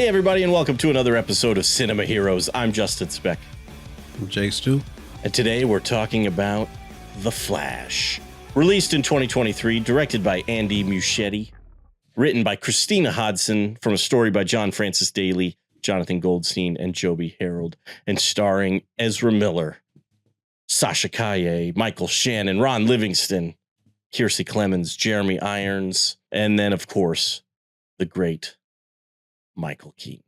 Hey everybody, and welcome to another episode of Cinema Heroes. I'm Justin Speck. I'm Jake Stu. And today we're talking about The Flash. Released in 2023, directed by Andy Muschietti, written by Christina Hodson, from a story by John Francis Daly, Jonathan Goldstein, and Joby Harold, and starring Ezra Miller, Sasha Calle, Michael Shannon, Ron Livingston, Kiersey Clemens, Jeremy Irons, and then, of course, the great Michael Keaton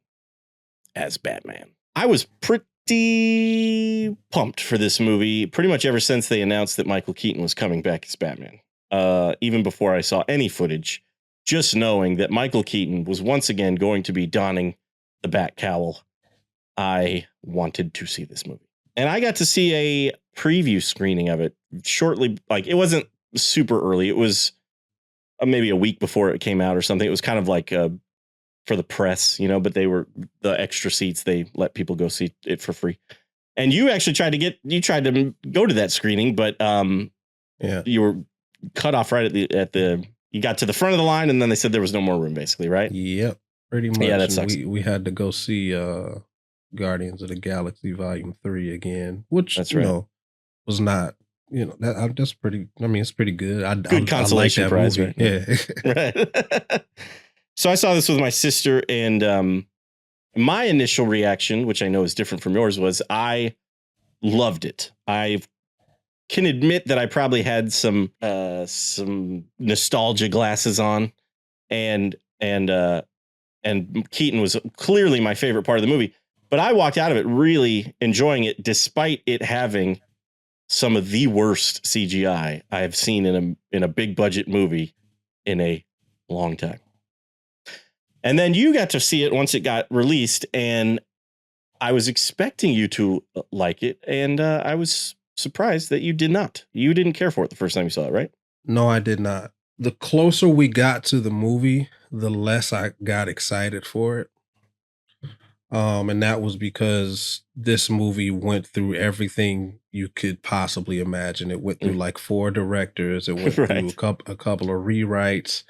as Batman. I was pretty pumped for this movie pretty much ever since they announced that Michael Keaton was coming back as Batman. Even before I saw any footage, just knowing that Michael Keaton was once again going to be donning the bat cowl, I wanted to see this movie. And I got to see a preview screening of it shortly. Like, it wasn't super early. It was maybe a week before it came out or something. It was kind of like for the press, you know, but they were the extra seats. They let people go see it for free. And you actually tried to go to that screening, but you were cut off right at the you got to the front of the line, and then they said there was no more room, basically, right? Yep, pretty much. Yeah, that sucks. We had to go see Guardians of the Galaxy Volume 3 again, which that's right. Was not, that's pretty. I mean, it's pretty good. Good consolation like prize, movie. Right? Yeah. Right. So I saw this with my sister, and my initial reaction, which I know is different from yours, was I loved it. I can admit that I probably had some nostalgia glasses on, and Keaton was clearly my favorite part of the movie. But I walked out of it really enjoying it, despite it having some of the worst CGI I have seen in a big budget movie in a long time. And then you got to see it once it got released, and I was expecting you to like it, and I was surprised that you did not. You didn't care for it the first time you saw it, right? No, I did not. The closer we got to the movie, the less I got excited for it. And that was because this movie went through everything you could possibly imagine. It went through like 4 directors. It went through a couple of rewrites.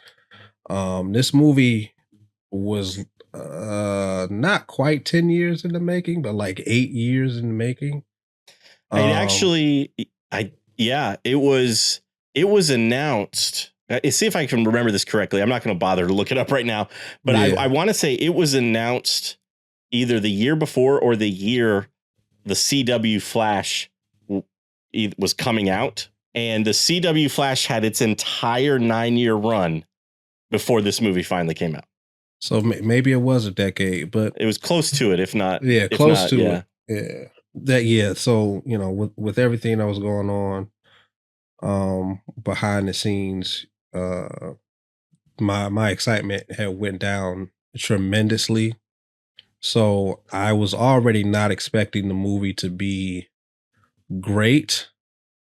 This movie was not quite 10 years in the making, but like 8 years in the making. It was announced. See if I can remember this correctly. I'm not going to bother to look it up right now, but I want to say it was announced either the year before or the year the CW Flash was coming out, and the CW Flash had its entire 9-year run before this movie finally came out. So maybe it was a decade, but it was close to it, if not. Yeah, close to it. Yeah. So, with everything that was going on behind the scenes, my excitement had went down tremendously. So I was already not expecting the movie to be great,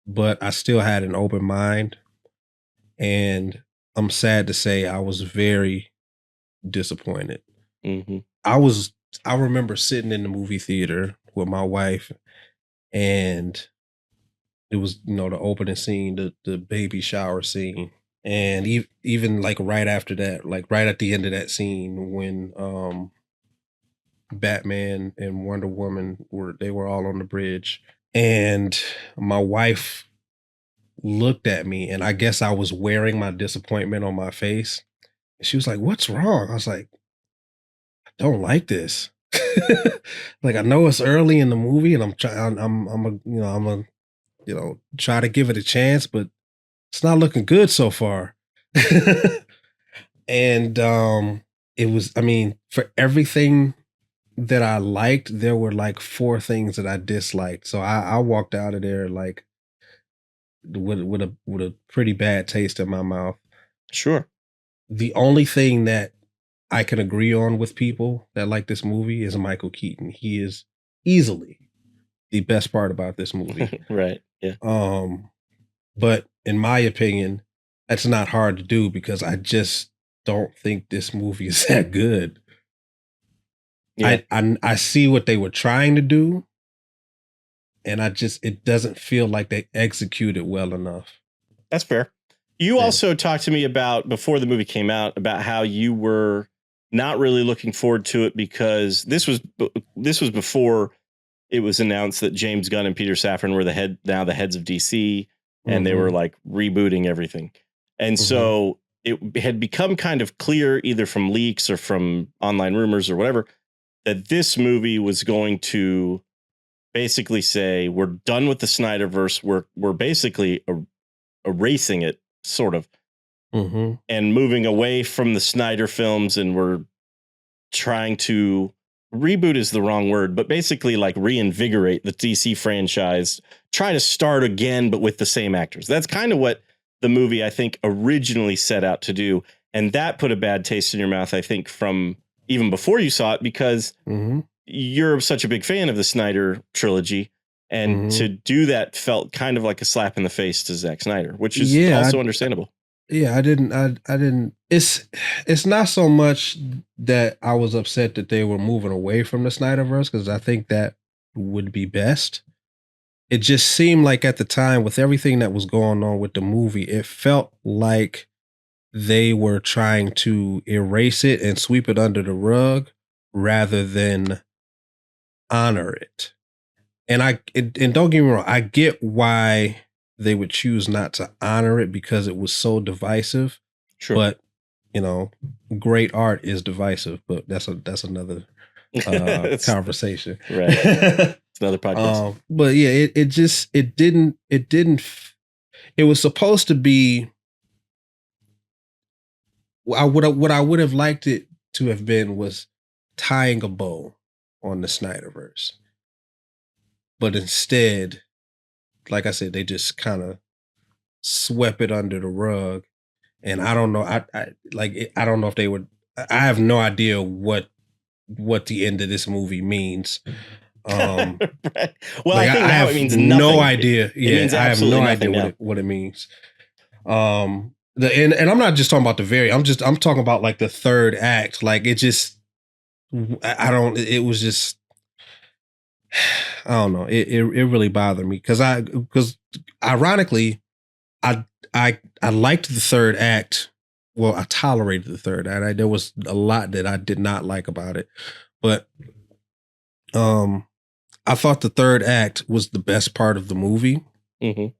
but I still had an open mind. And I'm sad to say I was very disappointed. Mm-hmm. I remember sitting in the movie theater with my wife, and it was, the opening scene, the baby shower scene. And even like right after that, like right at the end of that scene, when Batman and Wonder Woman were all on the bridge, and my wife looked at me, and I guess I was wearing my disappointment on my face. And she was like, "What's wrong?" I was like, "I don't like this." Like, I know it's early in the movie, and I'm try to give it a chance, but it's not looking good so far. And it was, for everything that I liked, there were like 4 things that I disliked. So I walked out of there like with a pretty bad taste in my mouth. Sure. The only thing that I can agree on with people that like this movie is Michael Keaton. He is easily the best part about this movie. Right. Yeah. But in my opinion, that's not hard to do because I just don't think this movie is that good. Yeah. I see what they were trying to do, and it doesn't feel like they executed well enough. That's fair. You also talked to me about, before the movie came out, about how you were not really looking forward to it because this was before it was announced that James Gunn and Peter Safran were the heads of DC, and they were like rebooting everything. And so it had become kind of clear, either from leaks or from online rumors or whatever, that this movie was going to basically say, we're done with the Snyderverse. We're basically erasing it, sort of, and moving away from the Snyder films. And we're trying to reboot is the wrong word, but basically like reinvigorate the DC franchise, try to start again, but with the same actors. That's kind of what the movie, I think, originally set out to do. And that put a bad taste in your mouth, I think, from even before you saw it, because you're such a big fan of the Snyder trilogy. And to do that felt kind of like a slap in the face to Zack Snyder, which is also understandable. I didn't. It's not so much that I was upset that they were moving away from the Snyderverse, because I think that would be best. It just seemed like at the time, with everything that was going on with the movie, it felt like they were trying to erase it and sweep it under the rug rather than honor it. And don't get me wrong, I get why they would choose not to honor it, because it was so divisive. Sure. But, you know, great art is divisive, but that's another conversation. Right. It's another podcast. But yeah, it was supposed to be what I would have liked it to have been was tying a bow on the Snyderverse. But instead, like I said, they just kind of swept it under the rug. And I don't know. I don't know if they would. I have no idea what the end of this movie means. Right. Well, like, I think I have it means no idea. It I have no idea what it means. And I'm not just talking about I'm talking about like the third act. Like, it just, it was just, I don't know. It really bothered me because ironically, I liked the third act. Well, I tolerated the third act. There was a lot that I did not like about it, but I thought the third act was the best part of the movie. And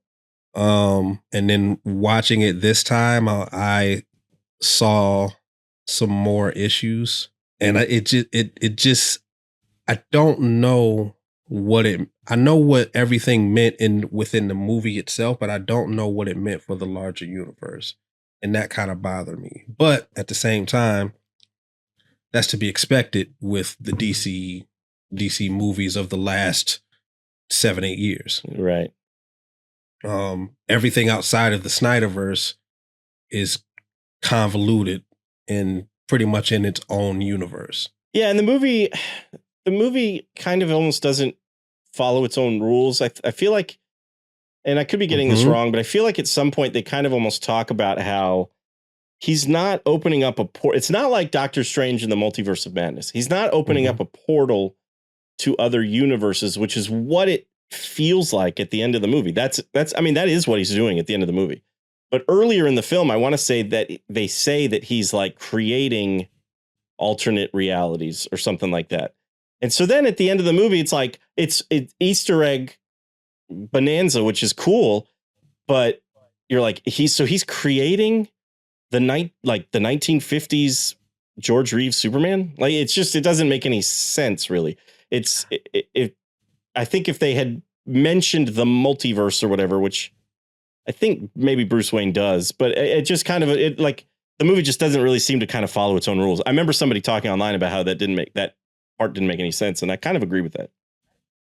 then watching it this time, I saw some more issues, and I don't know I know what everything meant within the movie itself, but I don't know what it meant for the larger universe. And that kind of bothered me. But at the same time, that's to be expected with the DC movies of the last 7-8 years. Right. Everything outside of the Snyderverse is convoluted and pretty much in its own universe. Yeah, and the movie kind of almost doesn't follow its own rules. I feel like, and I could be getting this wrong, but I feel like at some point they kind of almost talk about how he's not opening up a portal. It's not like Doctor Strange in the Multiverse of Madness. He's not opening up a portal to other universes, which is what it feels like at the end of the movie. That is what he's doing at the end of the movie. But earlier in the film, I want to say that they say that he's like creating alternate realities or something like that. And so then at the end of the movie, it's like it's Easter egg bonanza, which is cool. But you're like, he's creating the 1950s George Reeves Superman. Like, it doesn't make any sense, really. I think if they had mentioned the multiverse or whatever, which I think maybe Bruce Wayne does, but it just kind of, the movie just doesn't really seem to kind of follow its own rules. I remember somebody talking online about how that part didn't make any sense. And I kind of agree with that.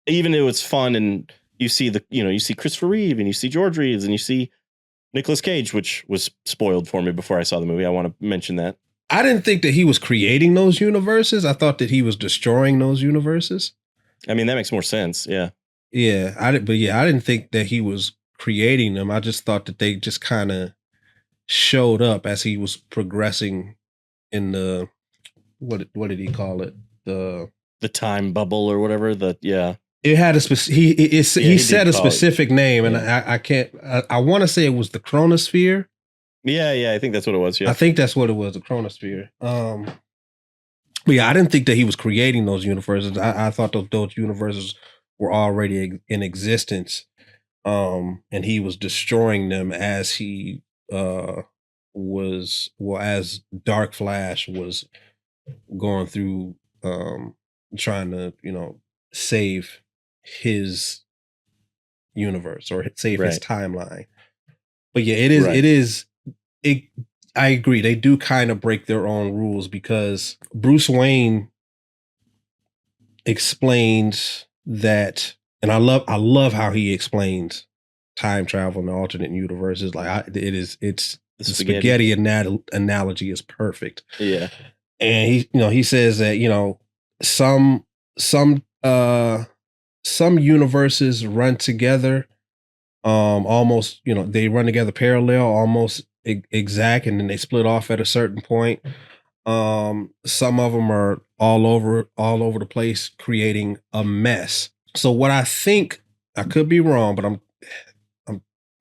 Even though it's fun and you see you see Christopher Reeve and you see George Reeves and you see Nicolas Cage, which was spoiled for me before I saw the movie. I want to mention that. I didn't think that he was creating those universes. I thought that he was destroying those universes. I mean, that makes more sense. Yeah. Yeah. I didn't think that he was creating them. I just thought that they just kind of showed up as he was progressing in the, what did he call it? The time bubble or whatever. It had he said a specific name, and I can't. I want to say it was the Chronosphere. Yeah, I think that's what it was. Yeah, I think that's what it was, the Chronosphere. But yeah, I didn't think that he was creating those universes. I thought those universes were already in existence, and he was destroying them as he as Dark Flash was going through, trying to save his universe or save his Right. timeline. But yeah, it I agree. They do kind of break their own rules because Bruce Wayne explains that, and I love how he explains time travel and alternate universes. Like it's The the spaghetti. spaghetti analogy is perfect. Yeah. And he says that some some uh some universes run together, almost they run together parallel, almost exact, and then they split off at a certain point. Some of them are all over the place, creating a mess. So what I think, I could be wrong, but I'm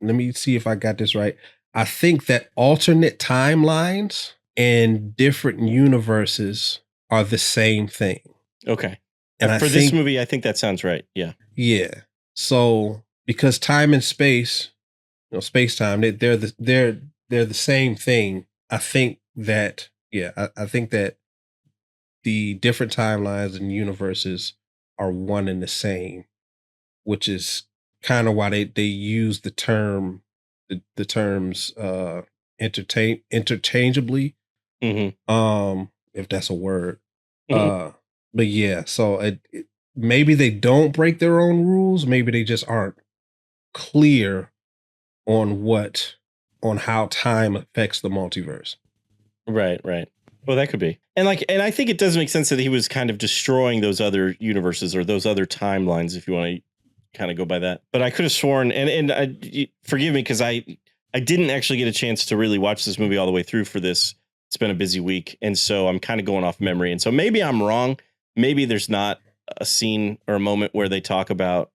let me see if I got this right. I think that alternate timelines and different universes are the same thing. Okay. And I For this think, movie, I think that sounds right. Yeah. yeah. So because time and space, space time, they're the same thing. I think that, yeah, I think that the different timelines and universes are one and the same, which is kind of why they use the terms interchangeably, if that's a word. Mhm. But yeah, so maybe they don't break their own rules, maybe they just aren't clear on how time affects the multiverse. Right, right. Well, that could be. And I think it does make sense that he was kind of destroying those other universes or those other timelines, if you want to kind of go by that. But I could have sworn, forgive me because I didn't actually get a chance to really watch this movie all the way through for this. It's been a busy week, and so I'm kind of going off memory. And so maybe I'm wrong. Maybe there's not a scene or a moment where they talk about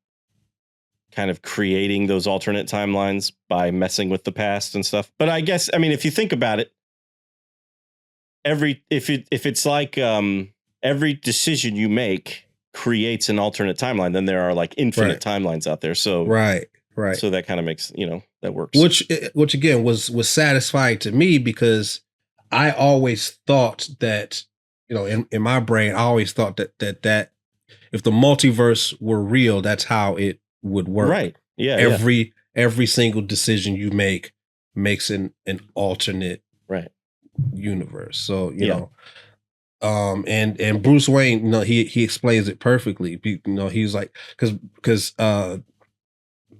kind of creating those alternate timelines by messing with the past and stuff. But I guess, I mean, if you think about it, if it's like every decision you make creates an alternate timeline, then there are like infinite timelines out there. So right. so that kind of makes, that works. Which again was satisfying to me because I always thought that, in my brain, I always thought that if the multiverse were real, that's how it would work. Right. Yeah. Every single decision you make makes an alternate universe. So, and Bruce Wayne, he explains it perfectly. He's like, because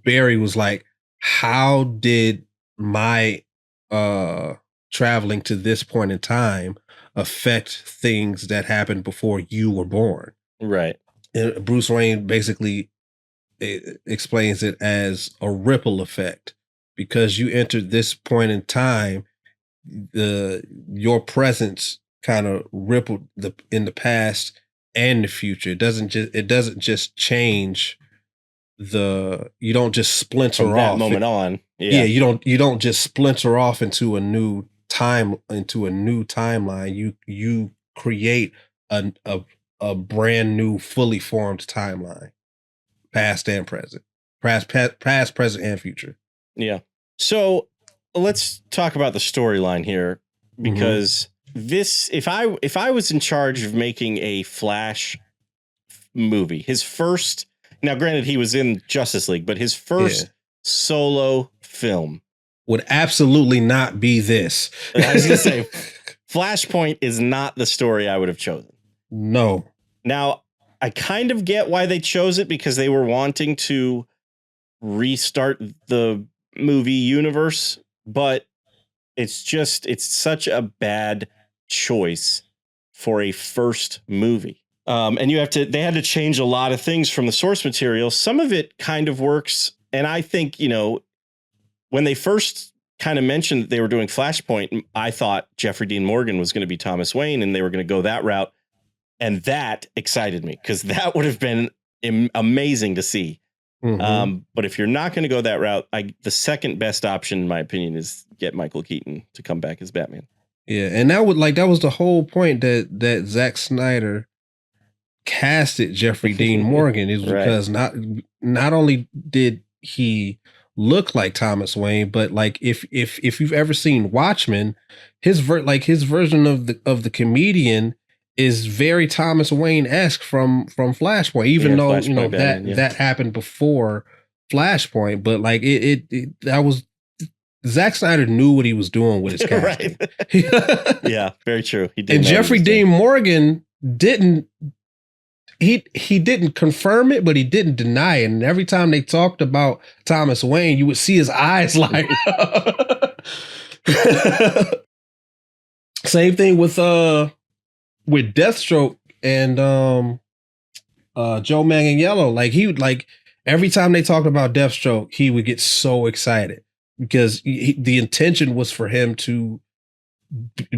Barry was like, how did my traveling to this point in time affect things that happened before you were born? Right. And Bruce Wayne basically explains it as a ripple effect, because you entered this point in time, your presence kind of rippled in the past and the future. It doesn't just change you don't just splinter From that off moment on. Yeah, you don't just splinter off into a new timeline. You create a brand new fully formed timeline, past and present, past, present, and future. Yeah. So let's talk about the storyline here, because this, if I was in charge of making a Flash movie, his first, now granted he was in Justice League, but his first solo film would absolutely not be this. I was gonna say, Flashpoint is not the story I would have chosen. No. Now, I kind of get why they chose it, because they were wanting to restart the movie universe, but it's such a bad choice for a first movie. And they had to change a lot of things from the source material. Some of it kind of works. And I think, when they first kind of mentioned that they were doing Flashpoint, I thought Jeffrey Dean Morgan was going to be Thomas Wayne and they were going to go that route. And that excited me, because that would have been amazing to see. But if you're not going to go that route, the second best option, in my opinion, is get Michael Keaton to come back as Batman. Yeah, and that was the whole point that Zack Snyder casted Jeffrey Dean Morgan is Right. because not only did he look like Thomas Wayne, but like if you've ever seen Watchmen, his version of the comedian is very Thomas Wayne-esque from Flashpoint, even Yeah, though Flashpoint Batman, yeah. that happened before Flashpoint, but like it that was Zack Snyder knew what he was doing with his casting. Right. Yeah, very true. He did. And Jeffrey Dean Morgan didn't he didn't confirm it, but he didn't deny it. And every time they talked about Thomas Wayne, you would see his eyes light up. Same thing with Deathstroke and Joe Manganiello. Like he would like every time they talked about Deathstroke, he would get so excited because the intention was for him to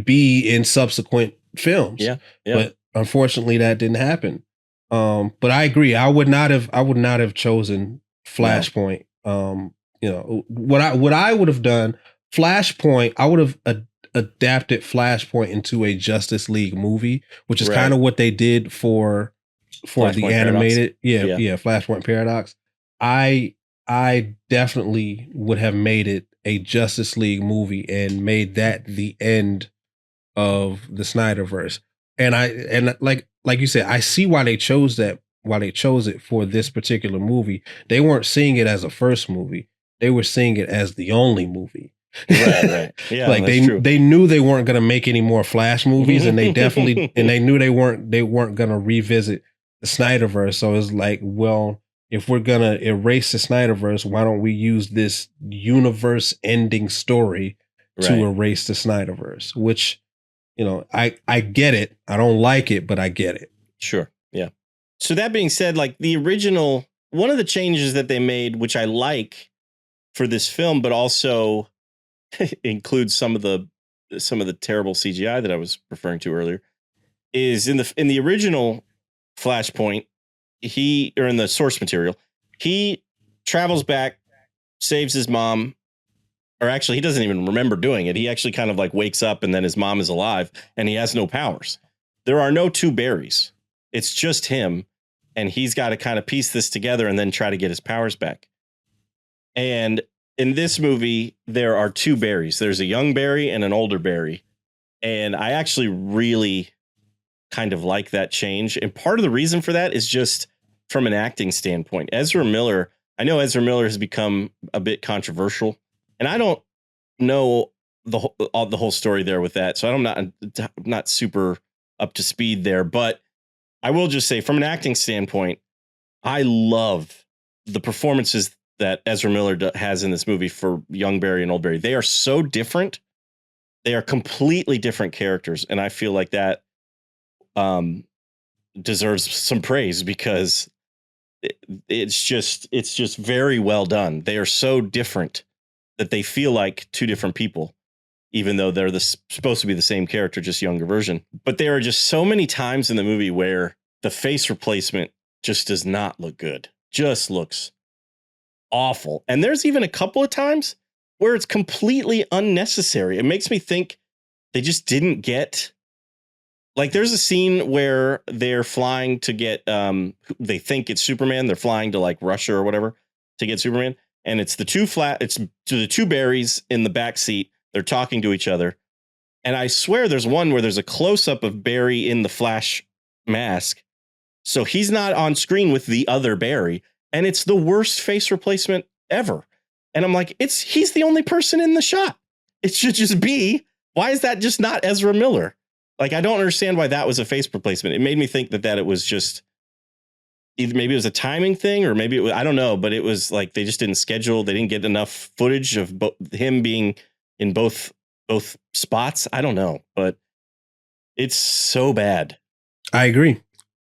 be in subsequent films. Yeah. But unfortunately that didn't happen. But I agree. I would not have chosen Flashpoint. What I would have done, Flashpoint, I would have adapted Flashpoint into a Justice League movie, which is kind of what they did for Flashpoint the animated. Paradox. Yeah, Flashpoint Paradox. I definitely would have made it a Justice League movie and made that the end of the Snyderverse. And like you said, I see why they chose it for this particular movie. They weren't seeing it as a first movie. They were seeing it as the only movie. Right. Yeah. Like they knew they weren't going to make any more Flash movies, and they definitely and they knew they weren't going to revisit the Snyderverse. So it's like, well, if we're going to erase the Snyderverse, why don't we use this universe ending story to erase the Snyderverse? Which, I get it. I don't like it, but I get it. Sure. Yeah. So that being said, like the original, one of the changes that they made, which I like for this film, but also includes some of the terrible CGI that I was referring to earlier, is in the original Flashpoint, in the source material, he travels back, saves his mom. Or actually, he doesn't even remember doing it. He actually kind of like wakes up and then his mom is alive and he has no powers. There are no two Barrys. It's just him. And he's got to kind of piece this together and then try to get his powers back. And in this movie, there are two Barrys. There's a young Barry and an older Barry. And I actually really kind of like that change. And part of the reason for that is just from an acting standpoint. Ezra Miller, I know Ezra Miller has become a bit controversial. And I don't know the whole story there with that, so I'm not super up to speed there. But I will just say, from an acting standpoint, I love the performances that Ezra Miller has in this movie for young Barry and old Barry. They are so different; they are completely different characters, and I feel like that deserves some praise because it's just very well done. They are so different that they feel like two different people, even though they're supposed to be the same character, just younger version. But there are just so many times in the movie where the face replacement just does not look good, just looks awful. And there's even a couple of times where it's completely unnecessary. It makes me think they just didn't get, like there's a scene where they're flying to get, they think it's Superman. They're flying to like Russia or whatever to get Superman. And it's the two Barrys in the back seat. They're talking to each other. And I swear there's one where there's a close up of Barry in the Flash mask. So he's not on screen with the other Barry. And it's the worst face replacement ever. And I'm like, he's the only person in the shot. It should just be, why is that just not Ezra Miller? Like, I don't understand why that was a face replacement. It made me think that it was just, either maybe it was a timing thing or maybe it was, I don't know, but it was like they just didn't schedule. They didn't get enough footage of him being in both spots. I don't know, but it's so bad. I agree.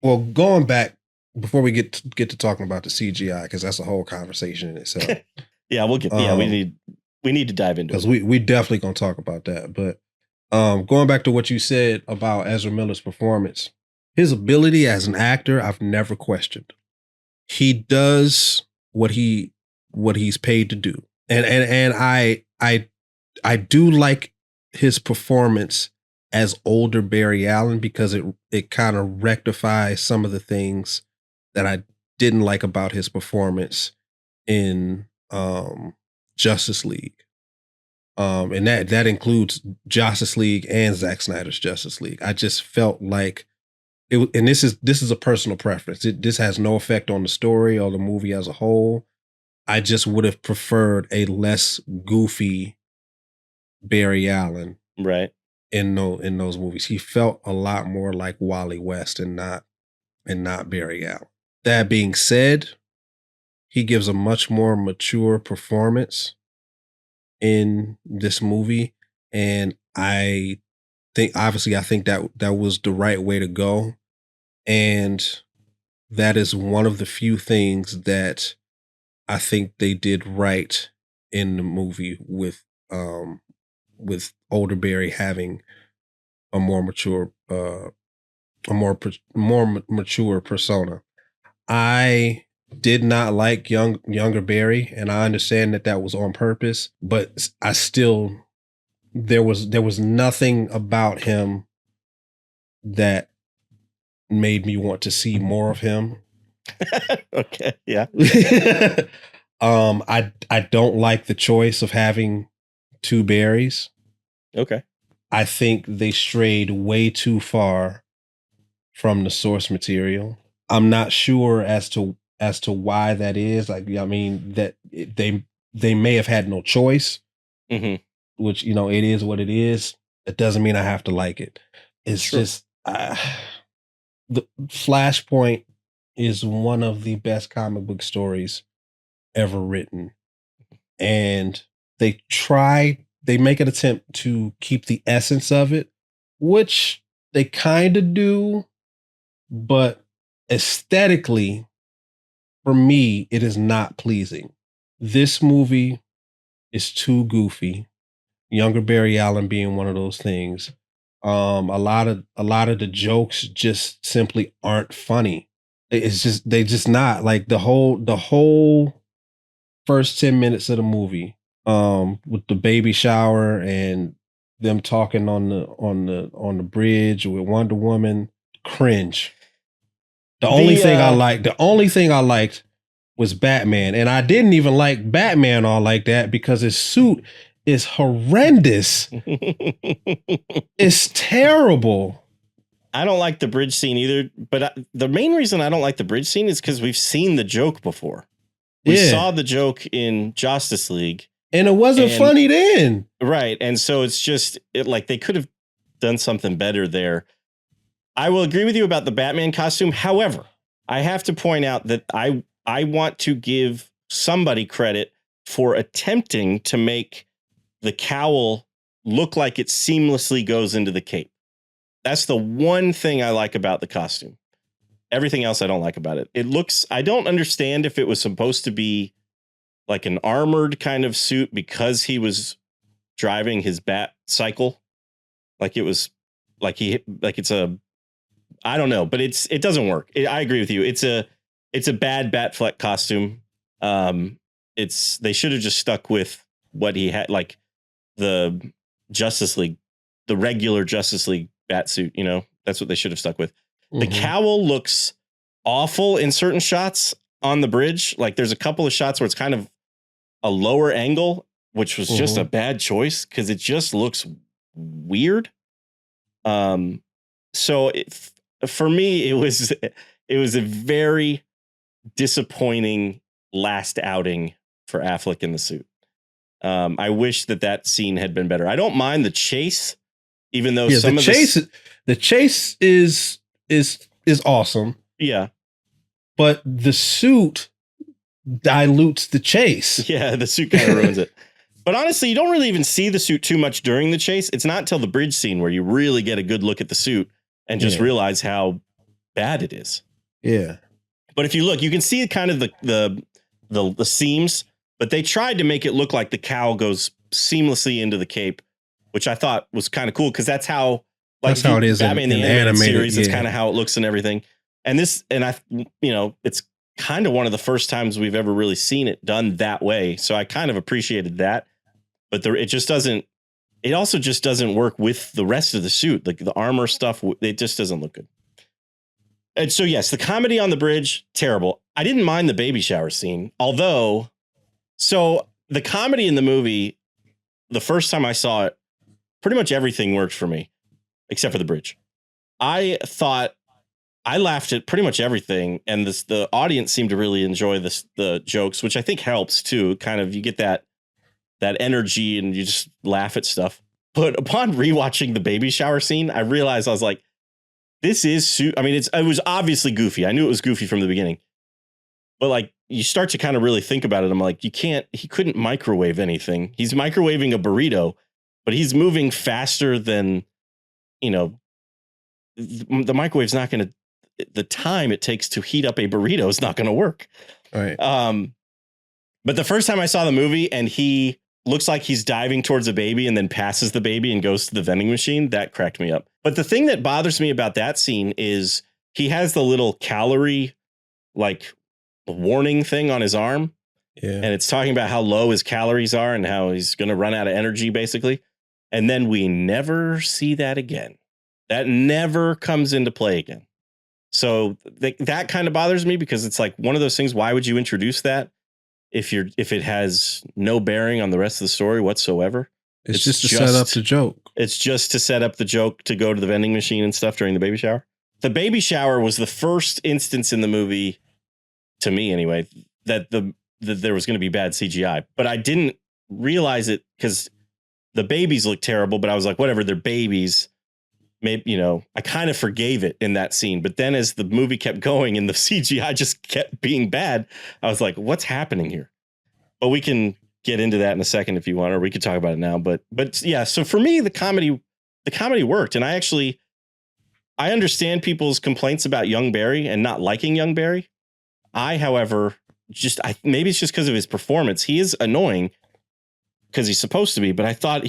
Well, going back before we get to talking about the CGI, because that's a whole conversation in itself. Yeah, we'll get. We need to dive into it because we definitely gonna talk about that. But going back to what you said about Ezra Miller's performance. His ability as an actor, I've never questioned. He does what he's paid to do, and I do like his performance as older Barry Allen because it kind of rectifies some of the things that I didn't like about his performance in Justice League. And that includes Justice League and Zack Snyder's Justice League. I just felt like it, and this is a personal preference. This has no effect on the story or the movie as a whole. I just would have preferred a less goofy Barry Allen, right, in those movies. He felt a lot more like Wally West and not Barry Allen. That being said, he gives a much more mature performance in this movie, and I think that was the right way to go, and that is one of the few things that I think they did right in the movie with older Barry having a more mature mature persona. I did not like younger Barry, and I understand that was on purpose, but I still there was nothing about him that made me want to see more of him. Okay, yeah. I don't like the choice of having two Barrys. Okay. I think they strayed way too far from the source material. I'm not sure as to why that is. Like, I mean, they may have had no choice, which, you know, it is what it is. It doesn't mean I have to like it. It's just the Flashpoint is one of the best comic book stories ever written, and they make an attempt to keep the essence of it, which they kind of do, but aesthetically, for me, it is not pleasing. This movie is too goofy. Younger Barry Allen being one of those things. A lot of the jokes just simply aren't funny. They just not. Like the whole first 10 minutes of the movie, with the baby shower and them talking on the bridge with Wonder Woman, cringe. The only thing I liked was Batman, and I didn't even like Batman all like that because his suit is horrendous. It's terrible. I don't like the bridge scene either, but the main reason I don't like the bridge scene is because we've seen the joke before. We saw the joke in Justice League, and it wasn't funny then. Right, and so it's just like they could have done something better there. I will agree with you about the Batman costume. However, I have to point out that I want to give somebody credit for attempting to make the cowl look like it seamlessly goes into the cape. That's the one thing I like about the costume. Everything else I don't like about it. I don't understand if it was supposed to be like an armored kind of suit because he was driving his bat cycle. Like it was like it's a, I don't know, but it doesn't work. I agree with you. It's a bad Batfleck costume. They should have just stuck with what he had, like the Justice League, the regular Justice League bat suit. You know, that's what they should have stuck with. Mm-hmm. The cowl looks awful in certain shots on the bridge. Like there's a couple of shots where it's kind of a lower angle, which was just a bad choice because it just looks weird. So for me, it was a very disappointing last outing for Affleck in the suit. I wish that scene had been better. I don't mind the chase, even though the chase is awesome. Yeah, but the suit dilutes the chase. Yeah, the suit kind of ruins it. But honestly, you don't really even see the suit too much during the chase. It's not until the bridge scene where you really get a good look at the suit and just realize how bad it is. Yeah. But if you look, you can see kind of the seams, but they tried to make it look like the cowl goes seamlessly into the cape, which I thought was kind of cool because that's how it is Batman in the animated series. That's kind of how it looks and everything. And it's kind of one of the first times we've ever really seen it done that way. So I kind of appreciated that, but it just doesn't it also just doesn't work with the rest of the suit. Like the armor stuff, it just doesn't look good. And so, yes, the comedy on the bridge, terrible. I didn't mind the baby shower scene, although, so the comedy in the movie, the first time I saw it, pretty much everything worked for me, except for the bridge. I thought I laughed at pretty much everything, and the audience seemed to really enjoy the jokes, which I think helps too. Kind of, you get that energy and you just laugh at stuff. But upon rewatching the baby shower scene, I realized, I was like, this is, I mean, it was obviously goofy. I knew it was goofy from the beginning, but like you start to kind of really think about it. I'm like, he couldn't microwave anything. He's microwaving a burrito, but he's moving faster than, the microwave's not going to, the time it takes to heat up a burrito is not going to work. Right. But the first time I saw the movie and he looks like he's diving towards a baby and then passes the baby and goes to the vending machine, that cracked me up. But the thing that bothers me about that scene is he has the little calorie, like, warning thing on his arm. Yeah. And it's talking about how low his calories are and how he's going to run out of energy, basically. And then we never see that again. That never comes into play again. So that kind of bothers me, because it's like one of those things. Why would you introduce that if it has no bearing on the rest of the story whatsoever? It's just to set up the joke. It's just to set up the joke to go to the vending machine and stuff during the baby shower. The baby shower was the first instance in the movie, to me anyway, that there was going to be bad CGI. But I didn't realize it because the babies look terrible. But I was like, whatever, they're babies. Maybe, I kind of forgave it in that scene. But then as the movie kept going and the CGI just kept being bad, I was like, what's happening here? But we can get into that in a second if you want, or we could talk about it now. But yeah, so for me, the comedy worked. And I understand people's complaints about young Barry and not liking young Barry. However, maybe it's just because of his performance. He is annoying because he's supposed to be, but I thought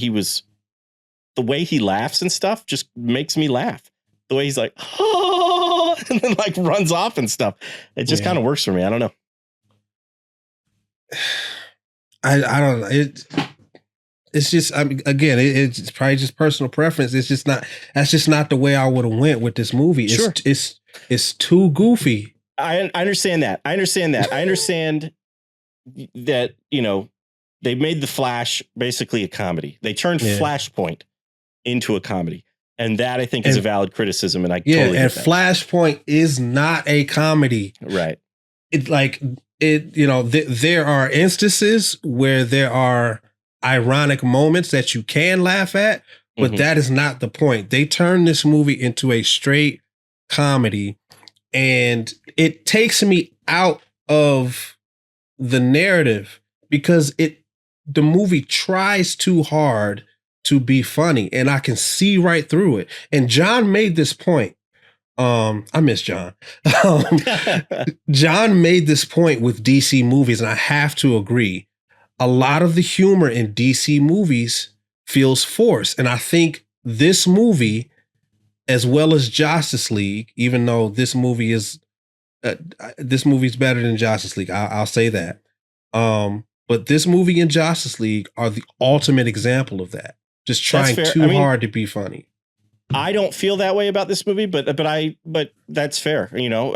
the way he laughs and stuff just makes me laugh. The way he's like, oh, and then like runs off and stuff. It just kind of works for me. I don't know. I don't know. It's just, again, it's probably just personal preference. It's just not, that's just not the way I would have went with this movie. Sure. It's too goofy. I understand that. I understand that, they made The Flash basically a comedy. They turned Flashpoint into a comedy. And that I think is a valid criticism. And I totally get that. Flashpoint is not a comedy. Right. There are instances where there are ironic moments that you can laugh at, but that is not the point. They turned this movie into a straight comedy, and it takes me out of the narrative because the movie tries too hard to be funny, and I can see right through it. And John made this point. I miss John. John made this point with DC movies, and I have to agree. A lot of the humor in DC movies feels forced. And I think this movie, as well as Justice League, even though this movie is better than Justice League, I'll say that. But this movie and Justice League are the ultimate example of that. Just trying too hard to be funny. I don't feel that way about this movie, but that's fair.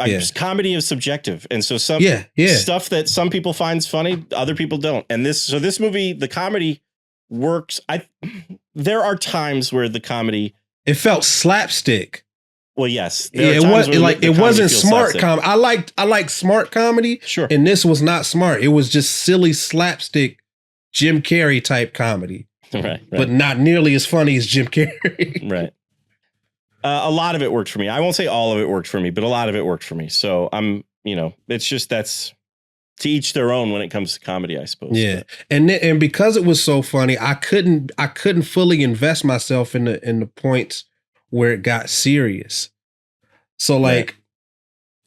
Just comedy is subjective. And so some stuff that some people finds funny, other people don't. And this movie, the comedy works. There are times where the comedy, it felt slapstick. Well, yes. It wasn't smart comedy. I like smart comedy. Sure. And this was not smart. It was just silly slapstick Jim Carrey type comedy. Right. But not nearly as funny as Jim Carrey. Right. A lot of it worked for me. I won't say all of it worked for me, but a lot of it worked for me. So it's just, that's to each their own when it comes to comedy, I suppose. Yeah. And because it was so funny, I couldn't fully invest myself in the points where it got serious. So like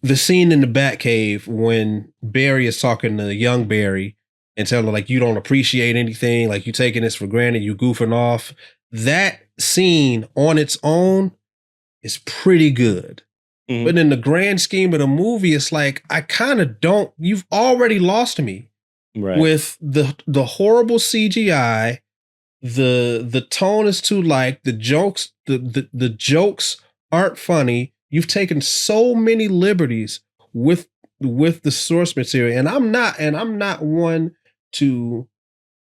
the scene in the Batcave when Barry is talking to young Barry and telling her like, you don't appreciate anything, like you taking this for granted, you goofing off. That scene on its own is pretty good. But in the grand scheme of the movie, it's like, I kind of don't, you've already lost me with the horrible CGI, the tone is too light. The jokes aren't funny. You've taken so many liberties with the source material, and I'm not one to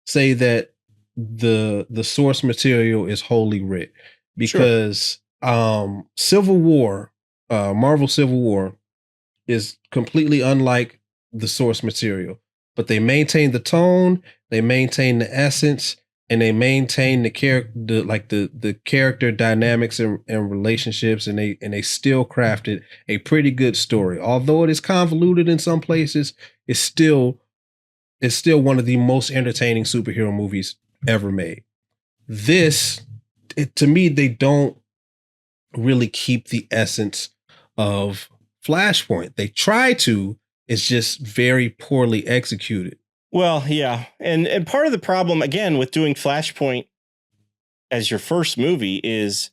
say that the source material is wholly writ, because Civil War, Marvel Civil War, is completely unlike the source material, but they maintain the tone, they maintain the essence, and they maintain the character, the character dynamics and relationships, and they still crafted a pretty good story. Although it is convoluted in some places, it's still one of the most entertaining superhero movies ever made. This, to me, they don't really keep the essence of Flashpoint. They try to, it's just very poorly executed. Well, yeah. And part of the problem, again, with doing Flashpoint as your first movie is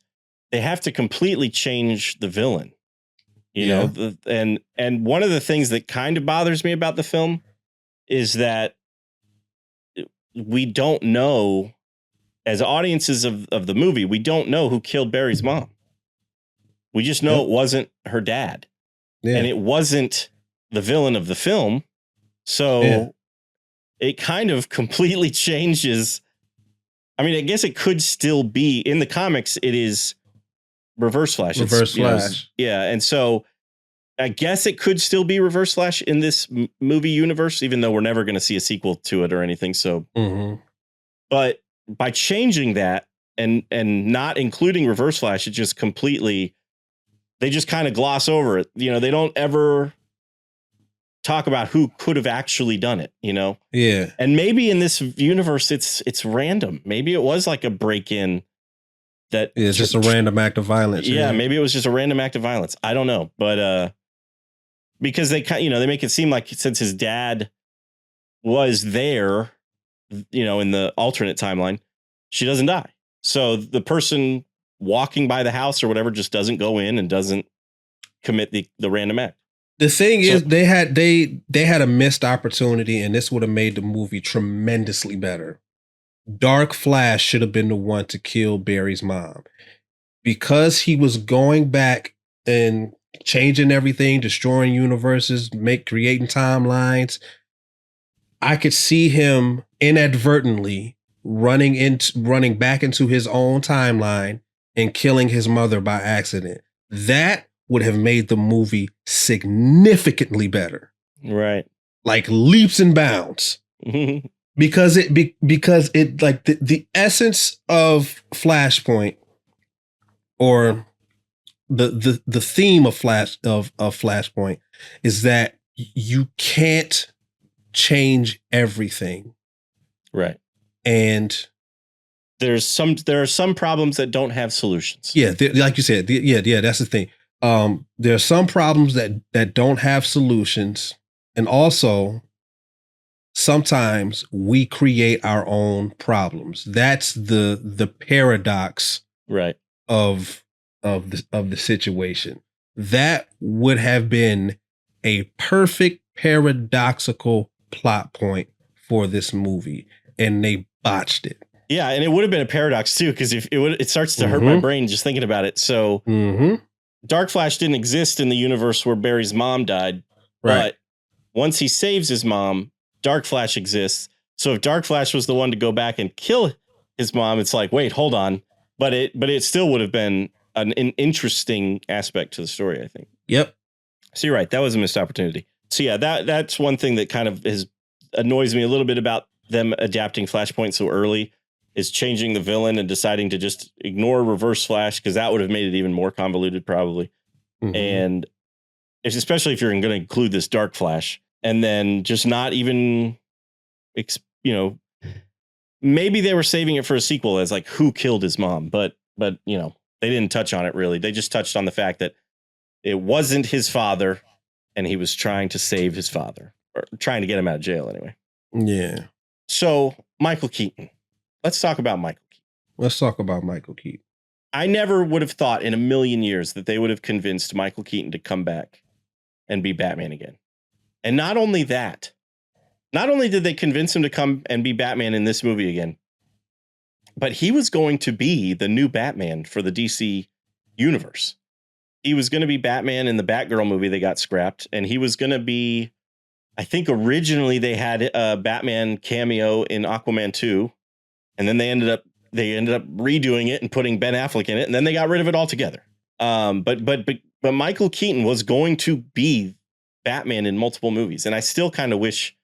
they have to completely change the villain. You know, and one of the things that kind of bothers me about the film is that we don't know, as audiences of the movie, we don't know who killed Barry's mom. We just know it wasn't her dad. Yeah. And it wasn't the villain of the film. So it kind of completely changes. I mean, I guess it could still be in the comics. It is Reverse Flash. Reverse Flash. Yeah. And so I guess it could still be Reverse Flash in this movie universe, even though we're never going to see a sequel to it or anything. So, but by changing that and not including Reverse Flash, it just completely, they just kind of gloss over it. You know, they don't ever talk about who could have actually done it, you know? Yeah. And maybe in this universe, it's random. Maybe it was like a break-in that it's just a random act of violence. Yeah, maybe it was just a random act of violence. I don't know. But because they make it seem like since his dad was there, you know, in the alternate timeline, she doesn't die. So the person walking by the house or whatever just doesn't go in and doesn't commit the random act. The thing is, they had a missed opportunity, and this would have made the movie tremendously better. Dark Flash should have been the one to kill Barry's mom, because he was going back and changing everything, destroying universes, creating timelines. I could see him inadvertently running back into his own timeline and killing his mother by accident. That would have made the movie significantly better. Right. Like leaps and bounds. Because it like the essence of Flashpoint, or the theme of Flashpoint, is that you can't change everything. Right. And there are some problems that don't have solutions. Yeah, like you said, that's the thing. There are some problems that don't have solutions, and also sometimes we create our own problems. That's the paradox, right, of the situation. That would have been a perfect paradoxical plot point for this movie, and they botched it. Yeah, and it would have been a paradox too, because if it starts to hurt my brain just thinking about it. So Dark Flash didn't exist in the universe where Barry's mom died, but once he saves his mom, Dark Flash exists. So if Dark Flash was the one to go back and kill his mom, it's like, wait, hold on. But it still would have been an interesting aspect to the story, I think. Yep. So you're right. That was a missed opportunity. So yeah, that's one thing that kind of annoys me a little bit about them adapting Flashpoint so early, is changing the villain and deciding to just ignore Reverse Flash, because that would have made it even more convoluted probably. And especially if you're going to include this Dark Flash, and then just not even, maybe they were saving it for a sequel as like who killed his mom, but they didn't touch on it really. They just touched on the fact that it wasn't his father and he was trying to save his father, or trying to get him out of jail anyway. Yeah. So Michael Keaton. Let's talk about Michael Keaton. I never would have thought in a million years that they would have convinced Michael Keaton to come back and be Batman again. And not only that, not only did they convince him to come and be Batman in this movie again, but he was going to be the new Batman for the DC universe. He was going to be Batman in the Batgirl movie. They got scrapped, and he was going to be, I think originally they had a Batman cameo in Aquaman 2, and then they ended up redoing it and putting Ben Affleck in it, and then they got rid of it altogether. But Michael Keaton was going to be Batman in multiple movies, and I still kind of wish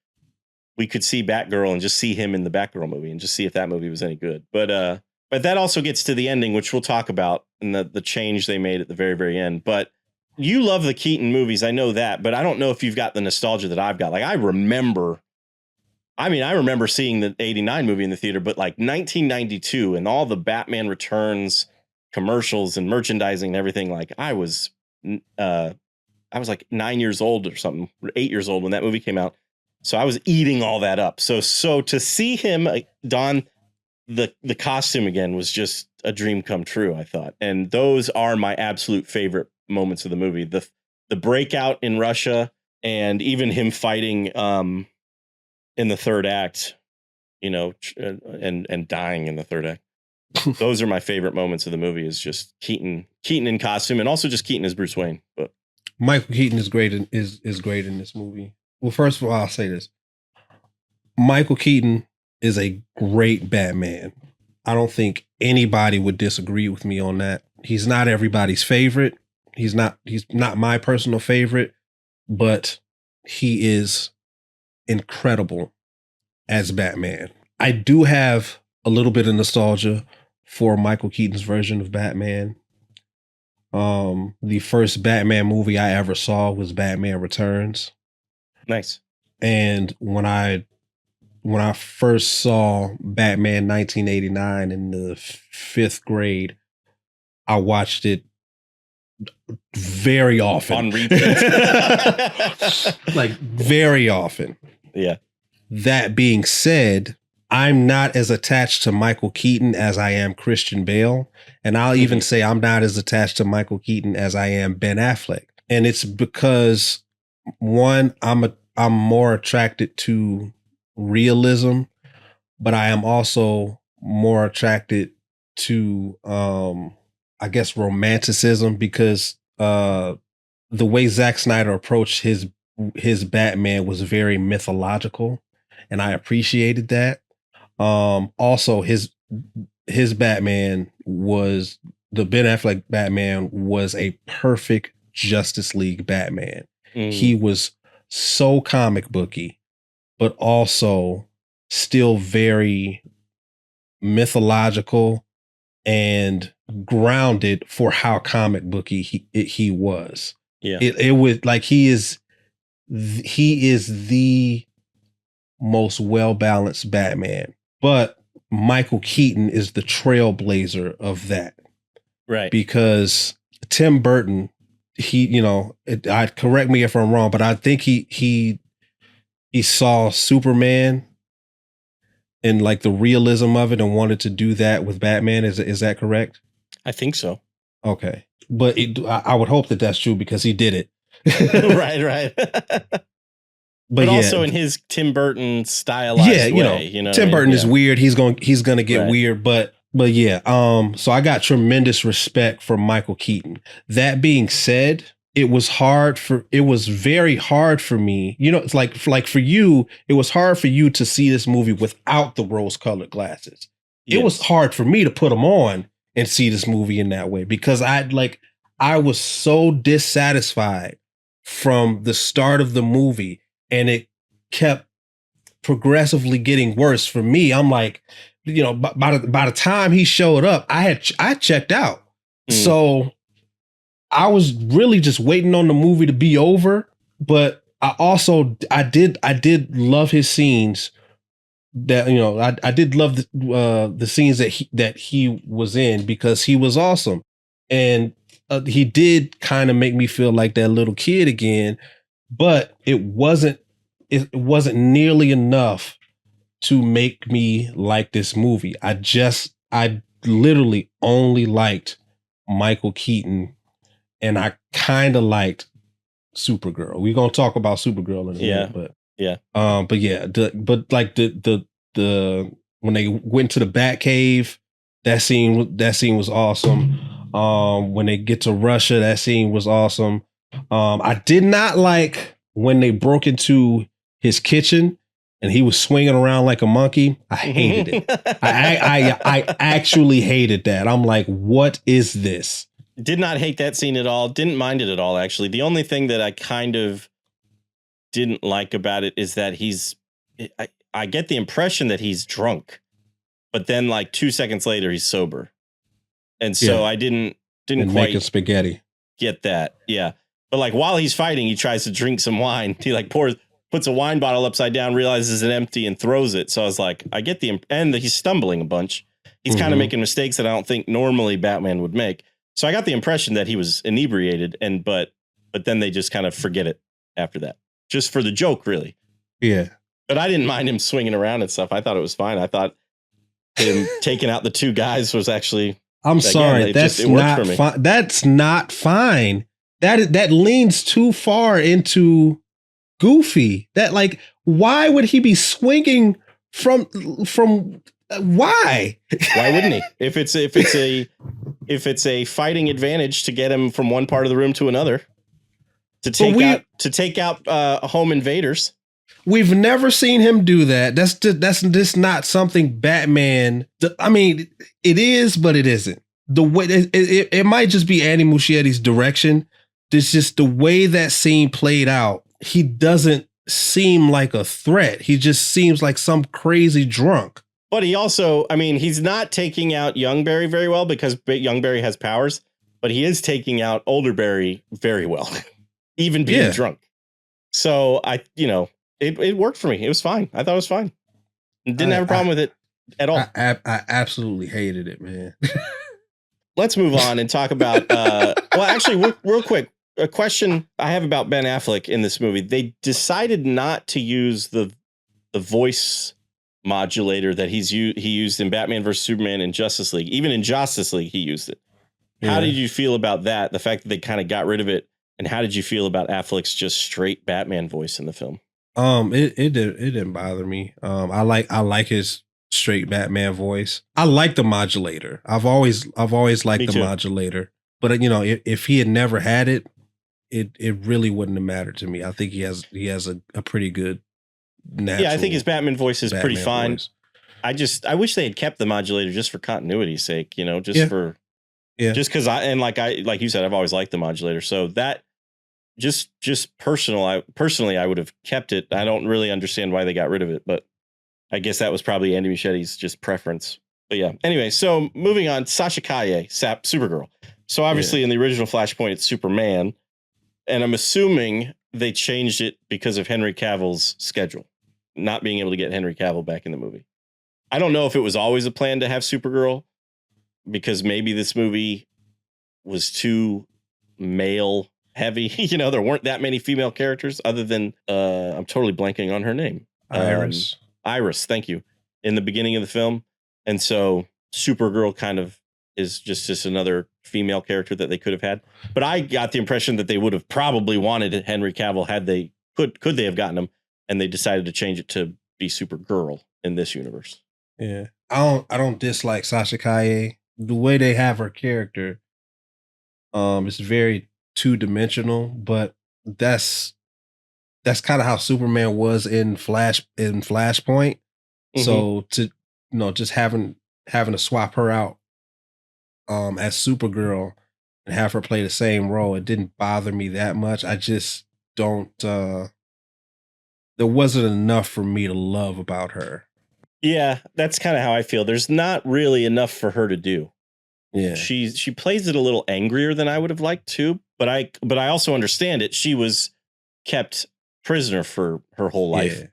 we could see Batgirl and just see him in the Batgirl movie and just see if that movie was any good. But that also gets to the ending, which we'll talk about, and the change they made at the very, very end. But you love the Keaton movies, I know that, but I don't know if you've got the nostalgia that I've got. Like I remember seeing the 89 movie in the theater, but like 1992 and all the Batman Returns commercials and merchandising and everything. Like I was like 9 years old or something, 8 years old when that movie came out. So I was eating all that up. So to see him don the costume again was just a dream come true, I thought. And those are my absolute favorite moments of the movie. The breakout in Russia, and even him fighting in the third act, and dying in the third act. Those are my favorite moments of the movie, is just Keaton in costume, and also just Keaton as Bruce Wayne. But Michael Keaton is great is great in this movie. Well, first of all, I'll say this. Michael Keaton is a great Batman. I don't think anybody would disagree with me on that. He's not everybody's favorite. He's not my personal favorite, but he is incredible as Batman. I do have a little bit of nostalgia for Michael Keaton's version of Batman. The first Batman movie I ever saw was Batman Returns. Nice. And when I first saw Batman 1989 in the 5th grade, I watched it very often. On repeat. Like very often. Yeah. That being said, I'm not as attached to Michael Keaton as I am Christian Bale. And I'll even say I'm not as attached to Michael Keaton as I am Ben Affleck. And it's because, one, I'm more attracted to realism, but I am also more attracted to, I guess, romanticism, because the way Zack Snyder approached his Batman was very mythological, and I appreciated that. Also, his Batman was, the Ben Affleck Batman was a perfect Justice League Batman. He was so comic booky, but also still very mythological and grounded for how comic booky he was. Yeah. It was like he is the most well-balanced Batman, but Michael Keaton is the trailblazer of that. Right. Because Tim Burton, I'd correct me if I'm wrong, but I think he saw Superman and like the realism of it and wanted to do that with Batman. Is that correct? I think so. Okay. But I would hope that that's true, because he did it. Right. But yeah, also in his Tim Burton stylized way. Tim Burton is weird. He's going to get weird, but yeah. So I got tremendous respect for Michael Keaton. That being said, it was very hard for me. It's like for you, it was hard for you to see this movie without the rose-colored glasses. Yes. It was hard for me to put them on and see this movie in that way, because I was so dissatisfied from the start of the movie, and it kept progressively getting worse for me. I'm like, by the time he showed up, I checked out. So I was really just waiting on the movie to be over. But I did love his scenes. That I did love the scenes that he was in, because he was awesome, and he did kind of make me feel like that little kid again. But it wasn't nearly enough to make me like this movie. I literally only liked Michael Keaton, and I kind of liked Supergirl. We're gonna talk about Supergirl in a minute, but yeah. when they went to the Batcave, that scene was awesome. When they get to Russia, that scene was awesome. I did not like when they broke into his kitchen and he was swinging around like a monkey. I hated it. I actually hated that. I'm like, what is this? Did not hate that scene at all. Didn't mind it at all, actually. The only thing that I kind of didn't like about it is that I get the impression that he's drunk, but then like 2 seconds later, he's sober. And so I didn't quite making spaghetti. Get that. Yeah. But like while he's fighting, he tries to drink some wine. He like puts a wine bottle upside down, realizes it's empty and throws it. So I was like, I get and he's stumbling a bunch. He's kind of making mistakes that I don't think normally Batman would make. So I got the impression that he was inebriated but then they just kind of forget it after that, just for the joke, really. Yeah. But I didn't mind him swinging around and stuff. I thought it was fine. I thought him taking out the two guys was actually. I'm sorry. That's not fine. That's not fine. That leans too far into Goofy. That like, why would he be swinging from why? Why wouldn't he? If it's a fighting advantage to get him from one part of the room to another, to take out home invaders. We've never seen him do that. That's just not something Batman. I mean, it is, but it isn't. The way it might just be Andy Muschietti's direction. It's just the way that scene played out. He doesn't seem like a threat. He just seems like some crazy drunk. But he also, I mean, he's not taking out young Barry very well because young Barry has powers, but he is taking out older Barry very well, even being drunk. So it worked for me. It was fine. I thought it was fine. Didn't have a problem with it at all. I absolutely hated it, man. Let's move on and talk about, well, actually, real quick, a question I have about Ben Affleck in this movie. They decided not to use the voice modulator that he used in Batman vs. Superman and Justice League. Even in Justice League, he used it. How did you feel about that? The fact that they kind of got rid of it. And how did you feel about Affleck's just straight Batman voice in the film? It didn't bother me. I like his straight Batman voice. I like the modulator. I've always liked the modulator. But if he had never had it, it really wouldn't have mattered to me. I think he has a pretty good natural. Yeah, I think his Batman voice is pretty fine. Voice. I wish they had kept the modulator just for continuity's sake, just because like you said, I've always liked the modulator. So that just personally, I would have kept it. I don't really understand why they got rid of it, but I guess that was probably Andy Muschietti's just preference. But yeah, anyway, so moving on, Sasha Calle, Supergirl. So obviously in the original Flashpoint, it's Superman. And I'm assuming they changed it because of Henry Cavill's schedule, not being able to get Henry Cavill back in the movie. I don't know if it was always a plan to have Supergirl, because maybe this movie was too male heavy. There weren't that many female characters other than I'm totally blanking on her name. Iris, thank you. In the beginning of the film. And so Supergirl kind of is just another female character that they could have had. But I got the impression that they would have probably wanted Henry Cavill had they could they have gotten him, and they decided to change it to be Supergirl in this universe. Yeah. I don't dislike Sasha Calle. The way they have her character is very two-dimensional, but that's kind of how Superman was in Flashpoint. Mm-hmm. So to just having to swap her out as Supergirl and have her play the same role, it didn't bother me that much. I just don't there wasn't enough for me to love about her. Yeah, that's kind of how I feel. There's not really enough for her to do. Yeah. She plays it a little angrier than I would have liked to, but I also understand it. She was kept prisoner for her whole life. Yeah.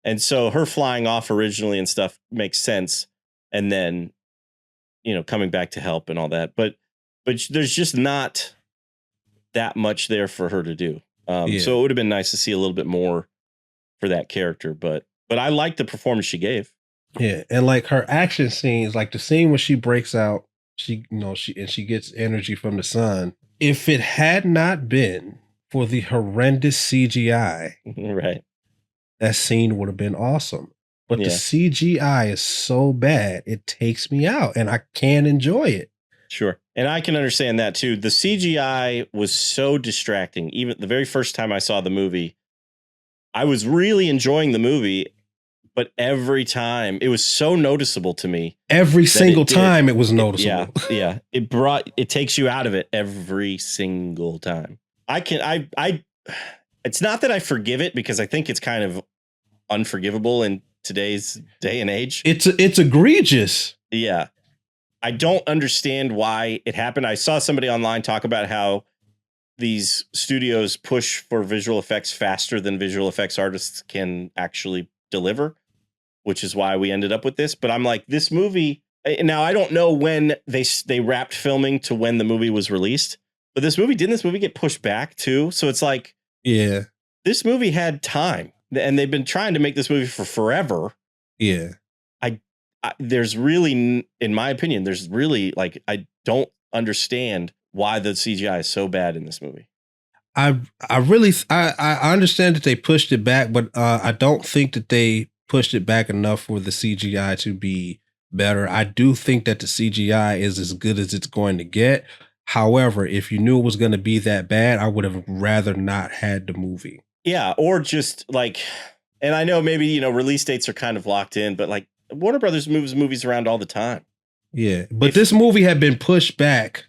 And so her flying off originally and stuff makes sense. And then, coming back to help and all that. But there's just not that much there for her to do. So it would have been nice to see a little bit more for that character. But I like the performance she gave. Yeah. And like her action scenes, like the scene when she breaks out, she gets energy from the sun. If it had not been for the horrendous CGI, right, that scene would have been awesome. but the CGI is so bad, it takes me out and I can't enjoy it. Sure. And I can understand that too. The CGI was so distracting. Even the very first time I saw the movie, I was really enjoying the movie, but every time it was so noticeable to me. Every single time it was noticeable. Yeah. It takes you out of it every single time. It's not that I forgive it, because I think it's kind of unforgivable in today's day and age. It's egregious. Yeah. I don't understand why it happened. I saw somebody online talk about how these studios push for visual effects faster than visual effects artists can actually deliver, which is why we ended up with this. But I'm like, this movie, now I don't know when they wrapped filming to when the movie was released, but didn't this movie get pushed back too? So it's like, yeah, this movie had time, and they've been trying to make this movie for forever. Yeah. There's really, in my opinion, I don't understand why the CGI is so bad in this movie. I understand that they pushed it back, but I don't think that they pushed it back enough for the CGI to be better. I do think that the CGI is as good as it's going to get. However, if you knew it was going to be that bad, I would have rather not had the movie. Yeah, or just like, and I know maybe, release dates are kind of locked in, but like, Warner Brothers moves movies around all the time. Yeah, but this movie had been pushed back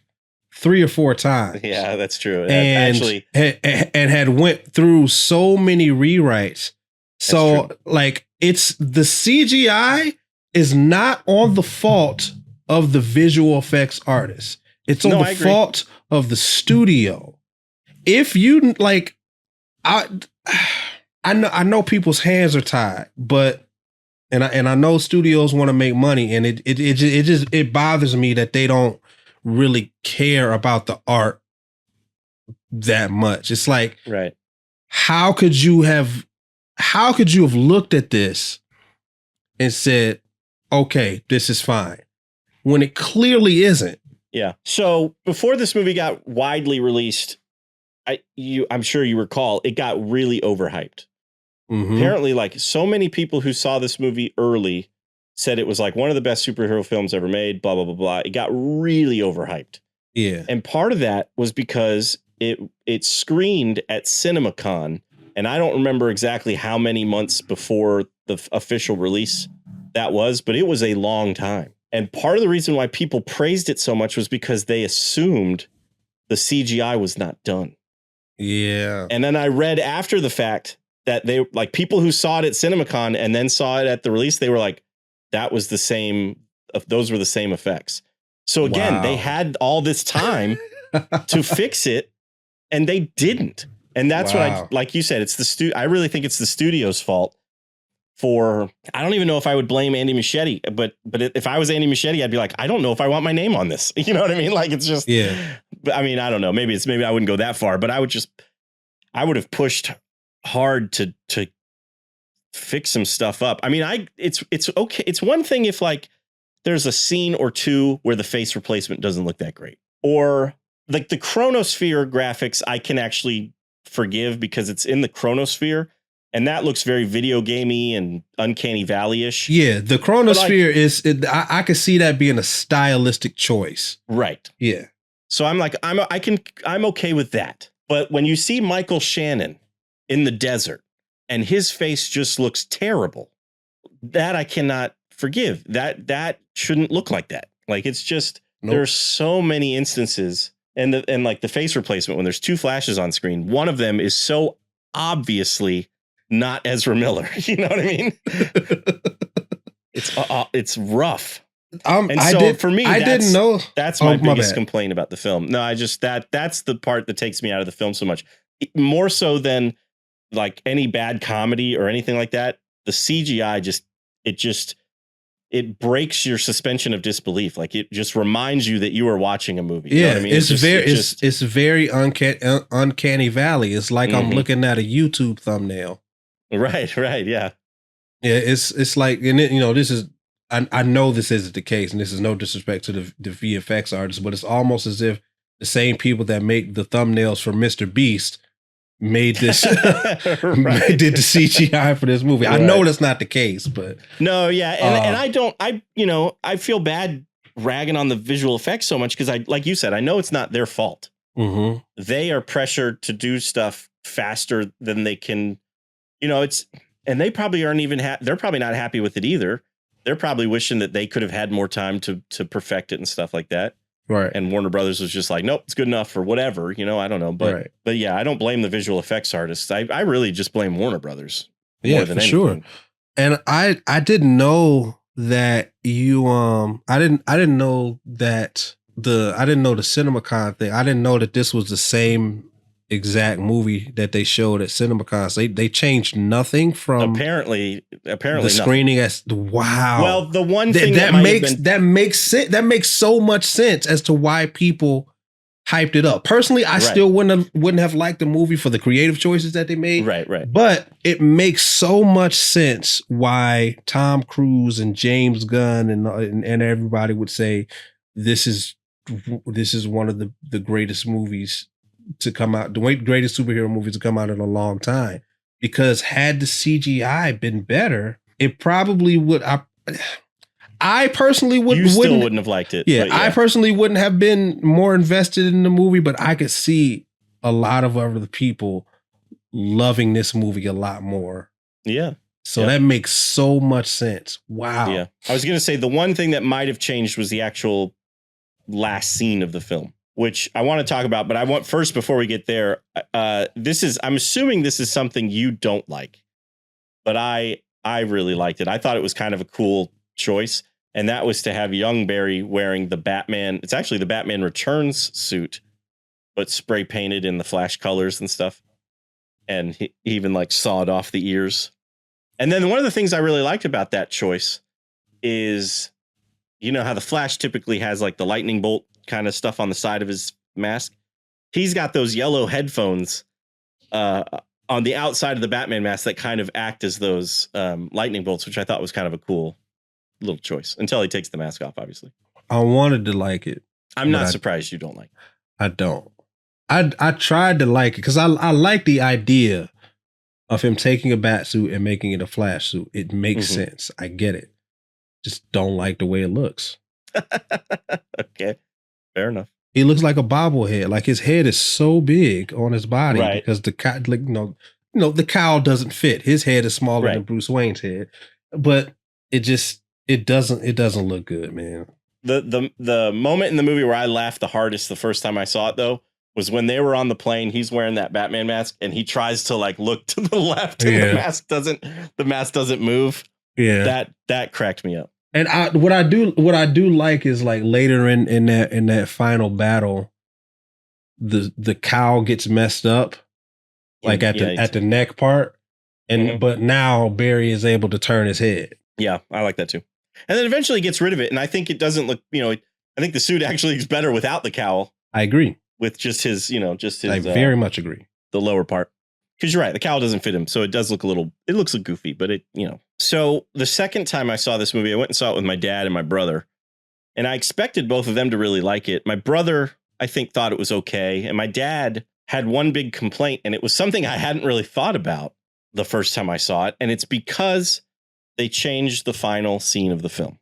3 or 4 times. Yeah, that's true. And actually, had went through so many rewrites. So like, it's the CGI is not on the fault of the visual effects artists. It's on the fault of the studio. If you like, I know people's hands are tied, but and I know studios want to make money, and it bothers me that they don't really care about the art that much. It's like, right. How could you have looked at this and said, okay, this is fine, when it clearly isn't? Yeah. So before this movie got widely released, I'm sure you recall, it got really overhyped. Mm-hmm. Apparently, like, so many people who saw this movie early said it was like one of the best superhero films ever made, blah, blah, blah, blah. It got really overhyped. Yeah. And part of that was because it screened at CinemaCon, and I don't remember exactly how many months before the official release that was, but it was a long time. And part of the reason why people praised it so much was because they assumed the CGI was not done. Yeah. And then I read after the fact that they, like, people who saw it at CinemaCon and then saw it at the release, they were like, that was the same, those were the same effects. So again, they had all this time to fix it, and they didn't. And that's what like you said, it's I really think it's the studio's fault for, I don't even know if I would blame Andy Muschietti, but if I was Andy Muschietti, I'd be like, I don't know if I want my name on this. You know what I mean? Like, it's just, I mean, I don't know. Maybe I wouldn't go that far, but I would have pushed hard to fix some stuff up. I mean, it's okay. It's one thing if, like, there's a scene or two where the face replacement doesn't look that great, or like the Chronosphere graphics, I can actually forgive because it's in the Chronosphere, and that looks very video gamey and Uncanny Valley-ish. Yeah, the Chronosphere I could see that being a stylistic choice. Right. Yeah. So I'm like, I'm okay with that. But when you see Michael Shannon in the desert and his face just looks terrible, that I cannot forgive. That shouldn't look like that. Like, it's just, there's so many instances, and like the face replacement, when there's 2 flashes on screen, one of them is so obviously not Ezra Miller. You know what I mean? It's rough. For me, I didn't know. That's my biggest complaint about the film. No, that's the part that takes me out of the film so much. More so than like any bad comedy or anything like that. The CGI it breaks your suspension of disbelief. Like, it just reminds you that you are watching a movie. You know what I mean? It's very uncanny valley. It's like I'm looking at a YouTube thumbnail. Right. Yeah. Yeah. It's like, and this is, I know this isn't the case, and this is no disrespect to the VFX artists, but it's almost as if the same people that make the thumbnails for Mr. Beast made this Right. did the CGI for this movie. I Right. know that's not the case, but No, yeah, and I feel bad ragging on the visual effects so much because like you said, I know it's not their fault. mhm. They are pressured to do stuff faster than they can, and they probably aren't even they're probably not happy with it either. They're probably wishing that they could have had more time to perfect it and stuff like that. Right. And Warner Brothers was just like, nope, it's good enough or whatever, I don't know. But yeah, I don't blame the visual effects artists. I really just blame Warner Brothers more than anything. Sure. And I didn't know that I didn't know that I didn't know the CinemaCon thing. I didn't know that this was the same exact movie that they showed at CinemaCon. They changed nothing from apparently the screening. Wow. Well, the one thing that makes sense. That makes so much sense as to why people hyped it up. Personally, I still wouldn't have liked the movie for the creative choices that they made. Right. But it makes so much sense why Tom Cruise and James Gunn and everybody would say this is one of the greatest movies to come out, the greatest superhero movies to come out in a long time. Because had the CGI been better, it probably would. I personally wouldn't have liked it. Yeah, I personally wouldn't have been more invested in the movie, but I could see a lot of other people loving this movie a lot more. Yeah. So that makes so much sense. Wow. Yeah. I was going to say the one thing that might have changed was the actual last scene of the film, which I want to talk about, but I want first, before we get there, I'm assuming this is something you don't like, but I really liked it. I thought it was kind of a cool choice. And that was to have young Barry wearing the Batman. It's actually the Batman Returns suit, but spray painted in the Flash colors and stuff. And he even like sawed off the ears. And then one of the things I really liked about that choice is, how the Flash typically has like the lightning bolt kind of stuff on the side of his mask. He's got those yellow headphones on the outside of the Batman mask that kind of act as those lightning bolts, which I thought was kind of a cool little choice until he takes the mask off, obviously. I wanted to like it. I'm not surprised you don't like it. I don't. I tried to like it because I like the idea of him taking a bat suit and making it a Flash suit. It makes sense. I get it. Just don't like the way it looks. Okay. Fair enough. He looks like a bobblehead. Like his head is so big on his body because the the cowl doesn't fit. His head is smaller than Bruce Wayne's head. But it doesn't look good, man. The moment in the movie where I laughed the hardest the first time I saw it, though, was when they were on the plane. He's wearing that Batman mask and he tries to like look to the left and the mask doesn't move. Yeah. That cracked me up. And what I do like is like later in that final battle, the cowl gets messed up, like at the neck part, and but now Barry is able to turn his head. Yeah, I like that too. And then eventually gets rid of it, and I think it doesn't look. I think the suit actually looks better without the cowl. I agree with just his. I very much agree. The lower part. Because you're right, the cowl doesn't fit him, so it does look it looks goofy, but So the second time I saw this movie, I went and saw it with my dad and my brother, and I expected both of them to really like it. My brother, I think, thought it was okay, and my dad had one big complaint, and it was something I hadn't really thought about the first time I saw it, and it's because they changed the final scene of the film.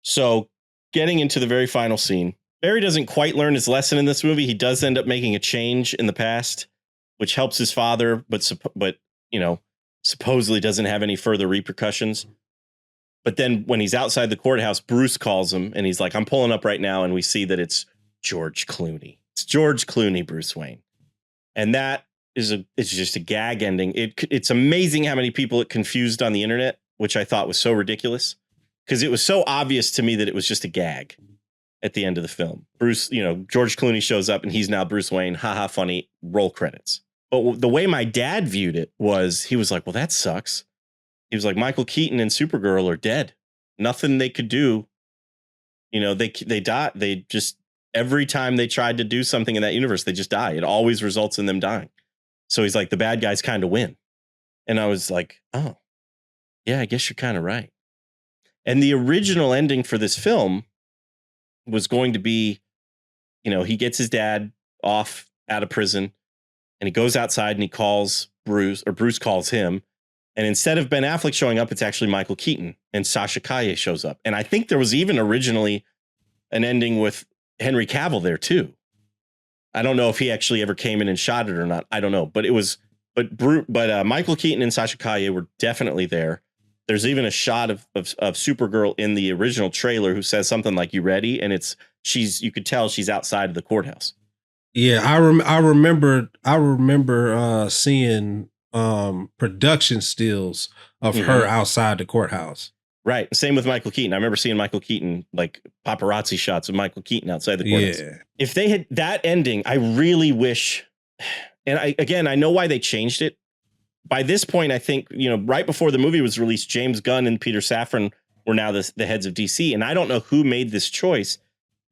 So getting into the very final scene, Barry doesn't quite learn his lesson in this movie. He does end up making a change in the past, which helps his father, but supposedly doesn't have any further repercussions. But then when he's outside the courthouse, Bruce calls him and he's like, I'm pulling up right now. And we see that it's George Clooney. It's George Clooney, Bruce Wayne. And that it's just a gag ending. It's amazing how many people it confused on the internet, which I thought was so ridiculous because it was so obvious to me that it was just a gag at the end of the film. Bruce, George Clooney shows up and he's now Bruce Wayne. Haha, funny, roll credits. But the way my dad viewed it was he was like, well, that sucks. He was like, Michael Keaton and Supergirl are dead. Nothing they could do. They die. They just, every time they tried to do something in that universe, they just die. It always results in them dying. So he's like, the bad guys kind of win. And I was like, oh, yeah, I guess you're kind of right. And the original ending for this film was going to be, he gets his dad off out of prison. and he goes outside and he calls Bruce, or Bruce calls him. And instead of Ben Affleck showing up, it's actually Michael Keaton, and Sasha Calle shows up. And I think there was even originally an ending with Henry Cavill there too. I don't know if he actually ever came in and shot it or not. I don't know, but it was, but Michael Keaton and Sasha Calle were definitely there. There's even a shot of Supergirl in the original trailer who says something like, "You ready?" And you could tell she's outside of the courthouse. Yeah, I remember seeing production stills of her outside the courthouse. Right. Same with Michael Keaton. I remember seeing Michael Keaton, like paparazzi shots of Michael Keaton outside the courthouse. Yeah. If they had that ending, I really wish, and I know why they changed it. By this point, I think, right before the movie was released, James Gunn and Peter Safran were now the heads of DC. And I don't know who made this choice,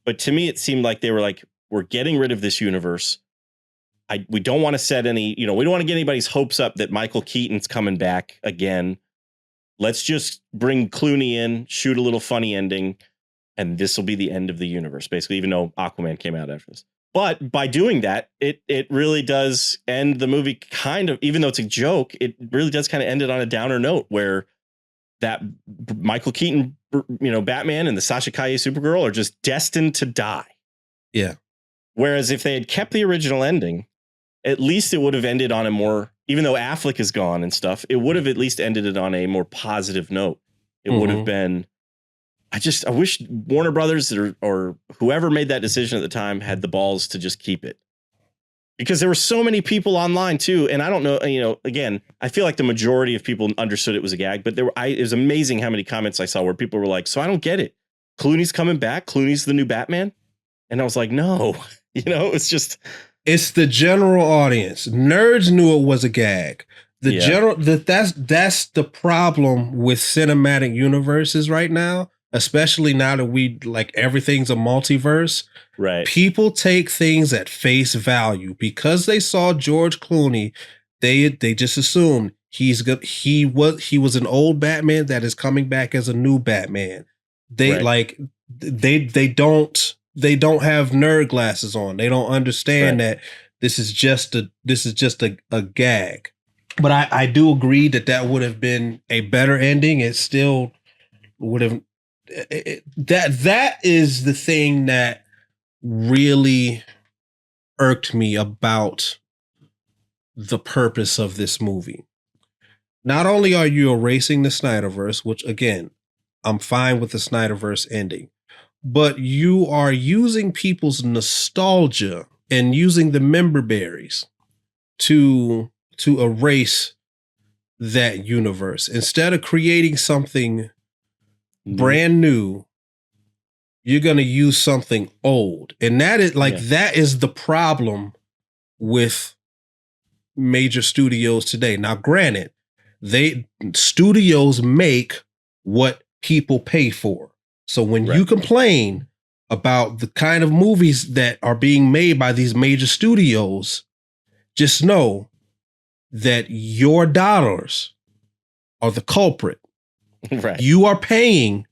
but to me, it seemed like they were like, we're getting rid of this universe. We don't want to set any, we don't want to get anybody's hopes up that Michael Keaton's coming back again. Let's just bring Clooney in, shoot a little funny ending, and this will be the end of the universe, basically, even though Aquaman came out after this. But by doing that, it really does end the movie kind of, even though it's a joke, it really does kind of end it on a downer note where that Michael Keaton, Batman and the Sasha Calle Supergirl are just destined to die. Yeah. Whereas if they had kept the original ending, at least it would have ended on a more, even though Affleck is gone and stuff, it would have at least ended it on a more positive note. It would have been, I wish Warner Brothers or whoever made that decision at the time had the balls to just keep it. Because there were so many people online too. And I don't know, again, I feel like the majority of people understood it was a gag, but it was amazing how many comments I saw where people were like, so I don't get it. Clooney's coming back. Clooney's the new Batman. And I was like, no, it's just. It's the general audience. Nerds knew it was a gag. That's the problem with cinematic universes right now, especially now that everything's a multiverse. Right. People take things at face value because they saw George Clooney. They just assumed he was an old Batman that is coming back as a new Batman. They don't have nerd glasses on. They don't understand that this is just a gag. But I do agree that would have been a better ending. It still would have. That is the thing that really irked me about the purpose of this movie. Not only are you erasing the Snyderverse, which again, I'm fine with the Snyderverse ending, but you are using people's nostalgia and using the member berries to erase that universe. Instead of creating something brand new, you're going to use something old. And that is the problem with major studios today. Now, granted, studios make what people pay for. So when you complain about the kind of movies that are being made by these major studios, just know that your dollars are the culprit. Right. You are paying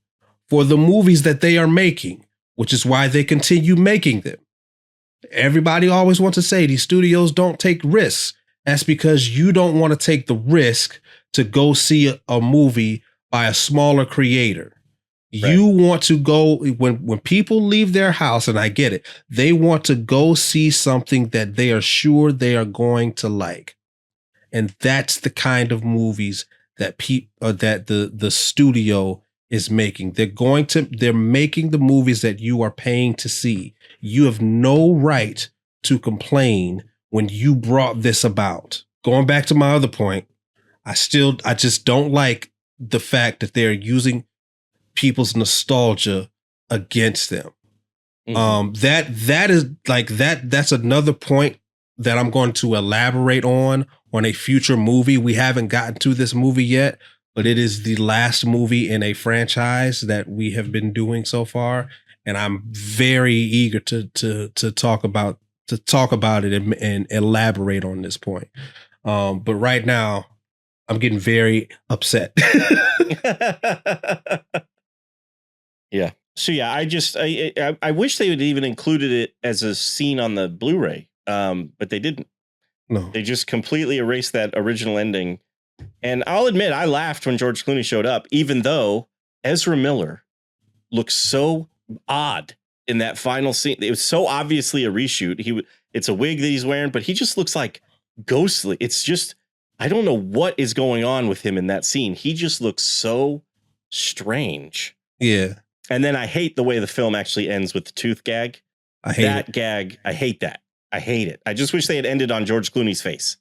for the movies that they are making, which is why they continue making them. Everybody always wants to say these studios don't take risks. That's because you don't want to take the risk to go see a movie by a smaller creator. Right. You want to go when people leave their house, and I get it, they want to go see something that they are sure they are going to like. And that's the kind of movies that the studio is making. They're making the movies that you are paying to see. You have no right to complain when you brought this about. Going back to my other point, I just don't like the fact that they're using people's nostalgia against them. That's another point that I'm going to elaborate on a future movie. We haven't gotten to this movie yet, but it is the last movie in a franchise that we have been doing so far, and I'm very eager to talk about it and elaborate on this point. But right now, I'm getting very upset. Yeah. So yeah, I wish they would even included it as a scene on the Blu-ray, but they didn't. No. They just completely erased that original ending. And I'll admit, I laughed when George Clooney showed up, even though Ezra Miller looks so odd in that final scene. It was so obviously a reshoot. It's a wig that he's wearing, but he just looks like ghostly. It's just, I don't know what is going on with him in that scene. He just looks so strange. Yeah. And then I hate the way the film actually ends with the tooth gag. I hate that it. gag. I hate that. I hate it. I just wish they had ended on George Clooney's face.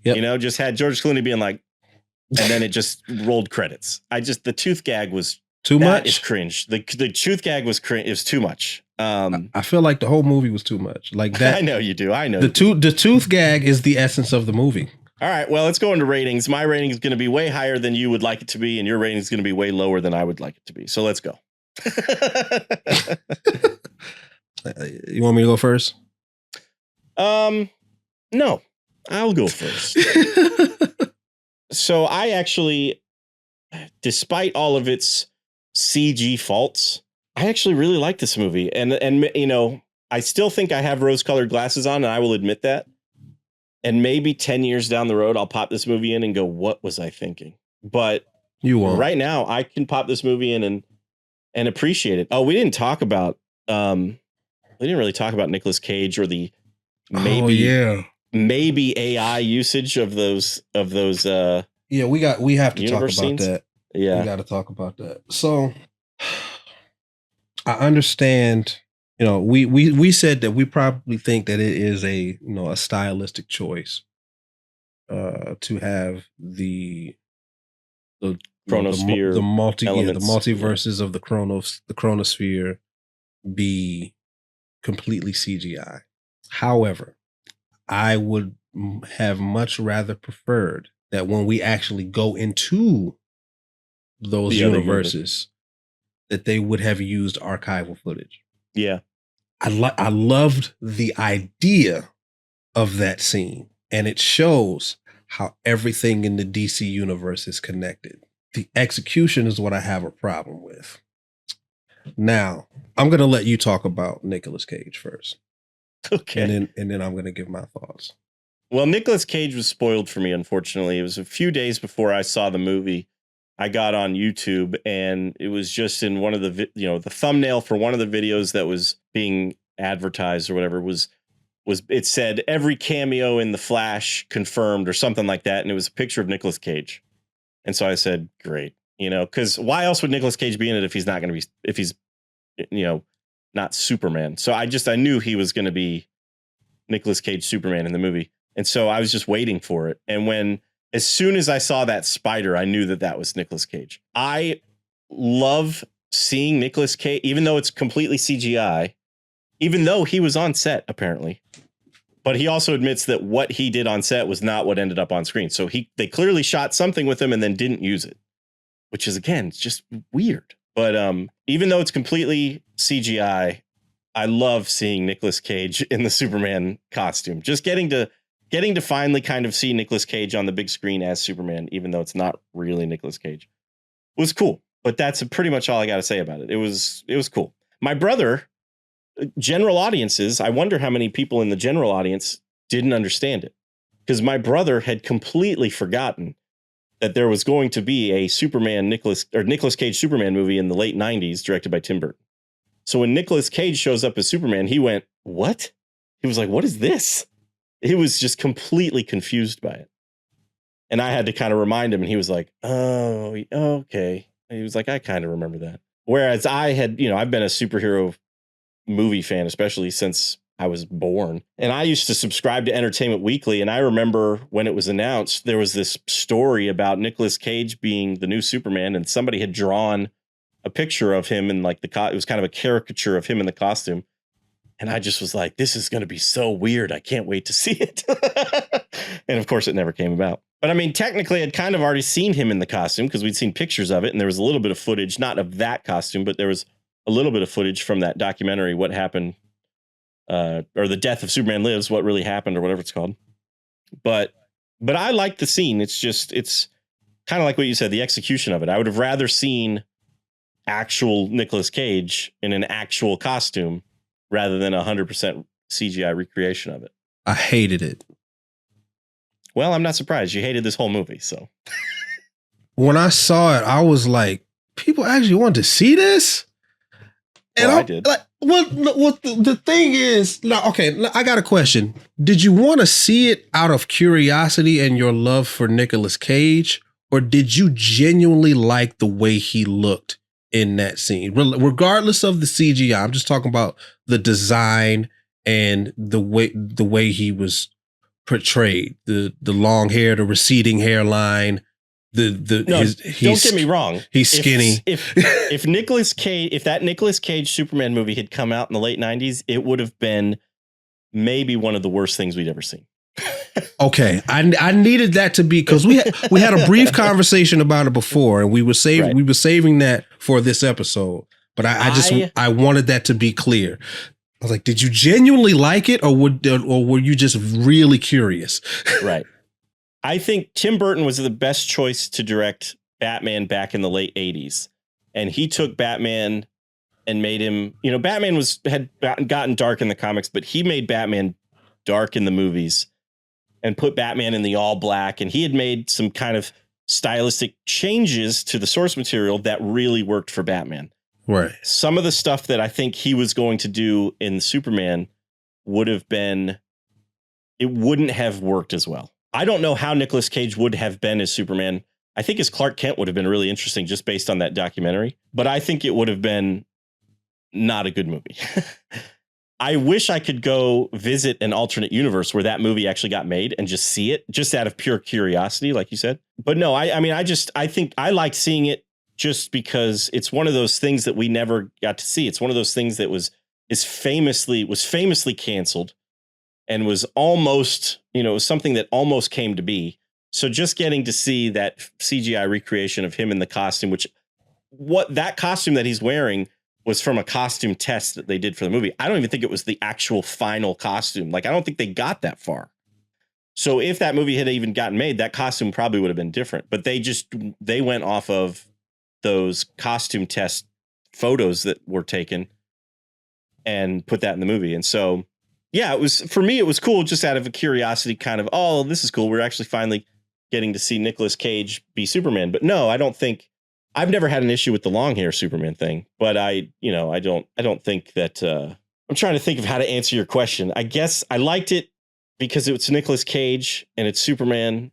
Yep. You know, just had George Clooney being like, and then it just rolled credits. The tooth gag was too much. It's cringe. The tooth gag was cringe. It was too much. I feel like the whole movie was too much. Like that. I know you do. I know the tooth gag is the essence of the movie. All right. Well, let's go into ratings. My rating is going to be way higher than you would like it to be, and your rating is going to be way lower than I would like it to be. So let's go. You want me to go first? No, I'll go first. So I actually, despite all of its CG faults, I actually really like this movie. And you know, I still think I have rose-colored glasses on, and I will admit that. And maybe 10 years down the road, I'll pop this movie in and go, what was I thinking? But you won't. Right now, I can pop this movie in and appreciate it. Oh, we didn't really talk about Nicolas Cage or the maybe AI usage of those yeah, we have to talk about scenes. that. Yeah. We got to talk about that. So I understand, you know, we said that we probably think that it is a stylistic choice to have the chronosphere, the multiverses of the chronosphere be completely CGI. However, I would have much rather preferred that when we actually go into those universes, that they would have used archival footage. Yeah. I loved the idea of that scene, and it shows how everything in the DC universe is connected. The execution is what I have a problem with. Now, I'm going to let you talk about Nicolas Cage first. Okay. And then I'm going to give my thoughts. Well, Nicolas Cage was spoiled for me, unfortunately. It was a few days before I saw the movie. I got on YouTube, and it was just in one of the the thumbnail for one of the videos that was being advertised or whatever was it said every cameo in the Flash confirmed or something like that, and it was a picture of Nicolas Cage. And so I said, great, because why else would Nicolas Cage be in it if he's not going to be, if he's not Superman? So I knew he was going to be Nicolas Cage Superman in the movie, and so I was just waiting for it. And as soon as I saw that spider, I knew that was Nicolas Cage. I love seeing Nicolas Cage, even though it's completely CGI, even though he was on set, apparently. But he also admits that what he did on set was not what ended up on screen. So they clearly shot something with him and then didn't use it, which is, again, it's just weird. But even though it's completely CGI, I love seeing Nicolas Cage in the Superman costume. Just getting to finally kind of see Nicolas Cage on the big screen as Superman, even though it's not really Nicolas Cage, was cool. But that's pretty much all I got to say about it. It was cool. My brother, general audiences, I wonder how many people in the general audience didn't understand it, because my brother had completely forgotten that there was going to be a Nicolas Cage Superman movie in the late 90s directed by Tim Burton. So when Nicolas Cage shows up as Superman, he went, what? He was like, what is this? He was just completely confused by it. And I had to kind of remind him, and he was like, oh, okay. And he was like, I kind of remember that. Whereas I had, I've been a superhero movie fan, especially since I was born. And I used to subscribe to Entertainment Weekly. And I remember when it was announced, there was this story about Nicolas Cage being the new Superman. And somebody had drawn a picture of him in it was kind of a caricature of him in the costume. And I just was like, this is going to be so weird. I can't wait to see it. And of course, it never came about. But I mean, technically, I'd kind of already seen him in the costume because we'd seen pictures of it. And there was a little bit of footage, not of that costume, but there was a little bit of footage from that documentary, What Happened, or The Death of Superman Lives, What Really Happened, or whatever it's called. But I like the scene. It's kind of like what you said, the execution of it. I would have rather seen actual Nicolas Cage in an actual costume rather than 100% CGI recreation of it. I hated it. Well, I'm not surprised. You hated this whole movie, so. When I saw it, I was like, people actually want to see this? And I did. Like, what the thing is, now, okay, I got a question. Did you want to see it out of curiosity and your love for Nicolas Cage? Or did you genuinely like the way he looked in that scene? Regardless of the CGI, I'm just talking about the design and the way he was portrayed. The long hair, the receding hairline, don't get me wrong. He's skinny. If that Nicolas Cage Superman movie had come out in the late 90s, it would have been maybe one of the worst things we'd ever seen. Okay, I needed that to be, because we had a brief conversation about it before, and we were saving that for this episode. But I wanted that to be clear. I was like, did you genuinely like it, or were you just really curious? Right. I think Tim Burton was the best choice to direct Batman back in the late 80s. And he took Batman and made him, Batman had gotten dark in the comics, but he made Batman dark in the movies and put Batman in the all black. And he had made some kind of stylistic changes to the source material that really worked for Batman. Right. Some of the stuff that I think he was going to do in Superman wouldn't have worked as well. I don't know how Nicolas Cage would have been as Superman. I think his Clark Kent would have been really interesting just based on that documentary, but I think it would have been not a good movie. I wish I could go visit an alternate universe where that movie actually got made and just see it, just out of pure curiosity, like you said. But no, I think I like seeing it just because it's one of those things that we never got to see. It's one of those things that was famously canceled and was almost, it was something that almost came to be. So just getting to see that CGI recreation of him in the costume, that costume that he's wearing was from a costume test that they did for the movie. I don't even think it was the actual final costume. Like, I don't think they got that far. So if that movie had even gotten made, that costume probably would have been different. But they went off of those costume test photos that were taken and put that in the movie. And so, yeah, for me, it was cool just out of a curiosity kind of, oh, this is cool. We're actually finally getting to see Nicolas Cage be Superman. But no, I've never had an issue with the long hair Superman thing, but I don't think that, I'm trying to think of how to answer your question. I guess I liked it because it's Nicolas Cage and it's Superman.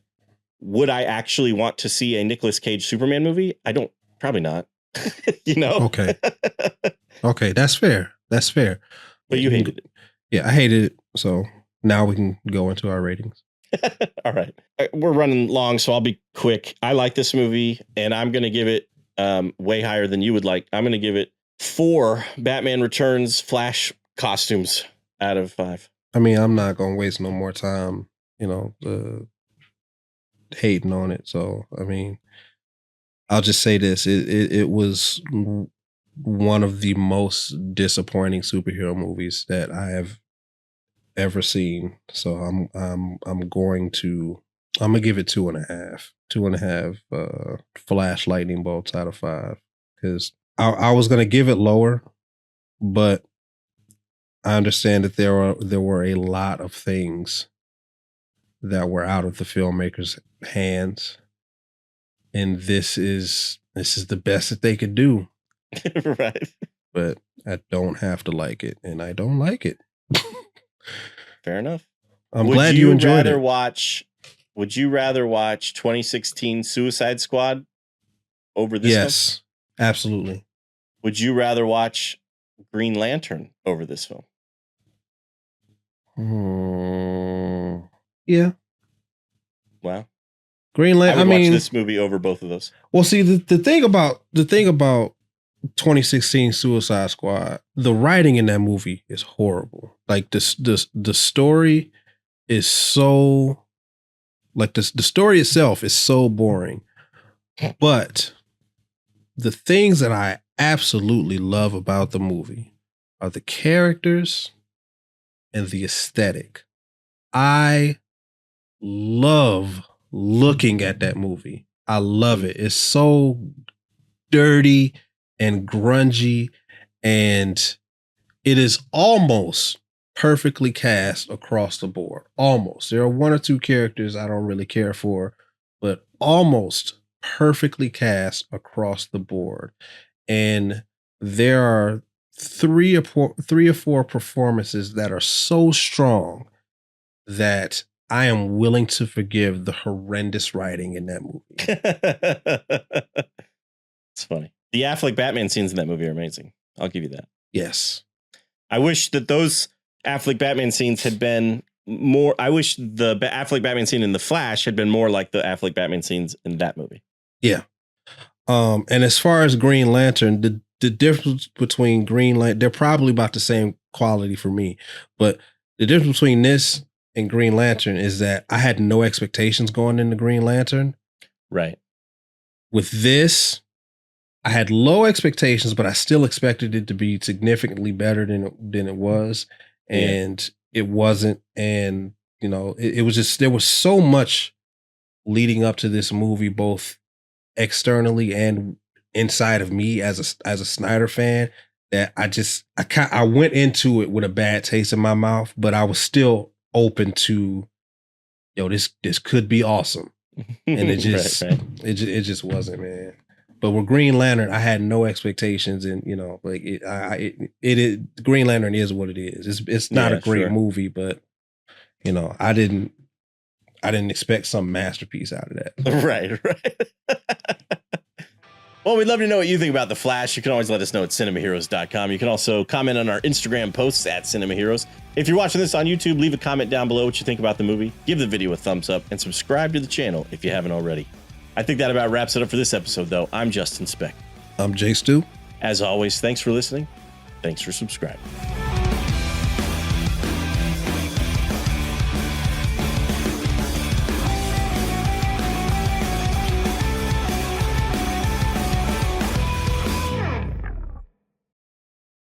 Would I actually want to see a Nicolas Cage Superman movie? Probably not, Okay. Okay. That's fair. But you hated it. Yeah, I hated it. So now we can go into our ratings. All right. We're running long, so I'll be quick. I like this movie, and I'm going to give it way higher than you would like. I'm going to give it 4 Batman Returns Flash costumes out of 5. I mean, I'm not going to waste no more time, hating on it. So, I mean, I'll just say this. It was one of the most disappointing superhero movies that I have ever seen. So I'm gonna give it 2.5. 2.5 Flash lightning bolts out of 5. Because I was gonna give it lower, but I understand that there were a lot of things that were out of the filmmaker's hands. And this is the best that they could do. Right. But I don't have to like it, and I don't like it. Fair enough. I'm glad you enjoyed it. Would you rather watch 2016 Suicide Squad over this film? Yes, absolutely. Would you rather watch Green Lantern over this film? Yeah. Wow. Green Lantern. I would watch this movie over both of those. Well, see, the thing about 2016 Suicide Squad, the writing in that movie is horrible. Like the story is so, like the story itself is so boring. But the things that I absolutely love about the movie are the characters and the aesthetic. I love looking at that movie. I love it. It's so dirty and grungy, and it is almost perfectly cast across the board. Almost. There are one or two characters I don't really care for, but almost perfectly cast across the board. And there are three or four performances that are so strong that I am willing to forgive the horrendous writing in that movie. It's funny. The Affleck Batman scenes in that movie are amazing. I'll give you that. Yes. I wish that those Affleck Batman scenes had been more. I wish the Affleck Batman scene in The Flash had been more like the Affleck Batman scenes in that movie. Yeah. And as far as Green Lantern, the difference between Green Lantern, they're probably about the same quality for me, but the difference between this and Green Lantern is that I had no expectations going into Green Lantern. Right. With this, I had low expectations, but I still expected it to be significantly better than it was, and it wasn't. And it was just, there was so much leading up to this movie, both externally and inside of me as a Snyder fan, that I went into it with a bad taste in my mouth, but I was still open to, this could be awesome. And it just it just wasn't, man. But with Green Lantern, I had no expectations, and Green Lantern is what it is. It's not a great movie, but I didn't expect some masterpiece out of that. Right. Well, we'd love to know what you think about The Flash. You can always let us know at cinemaheroes.com. You can also comment on our Instagram posts at Cinema Heroes. If you're watching this on YouTube, leave a comment down below what you think about the movie. Give the video a thumbs up and subscribe to the channel if you haven't already. I think that about wraps it up for this episode, though. I'm Justin Speck. I'm Jay Stu. As always, thanks for listening. Thanks for subscribing.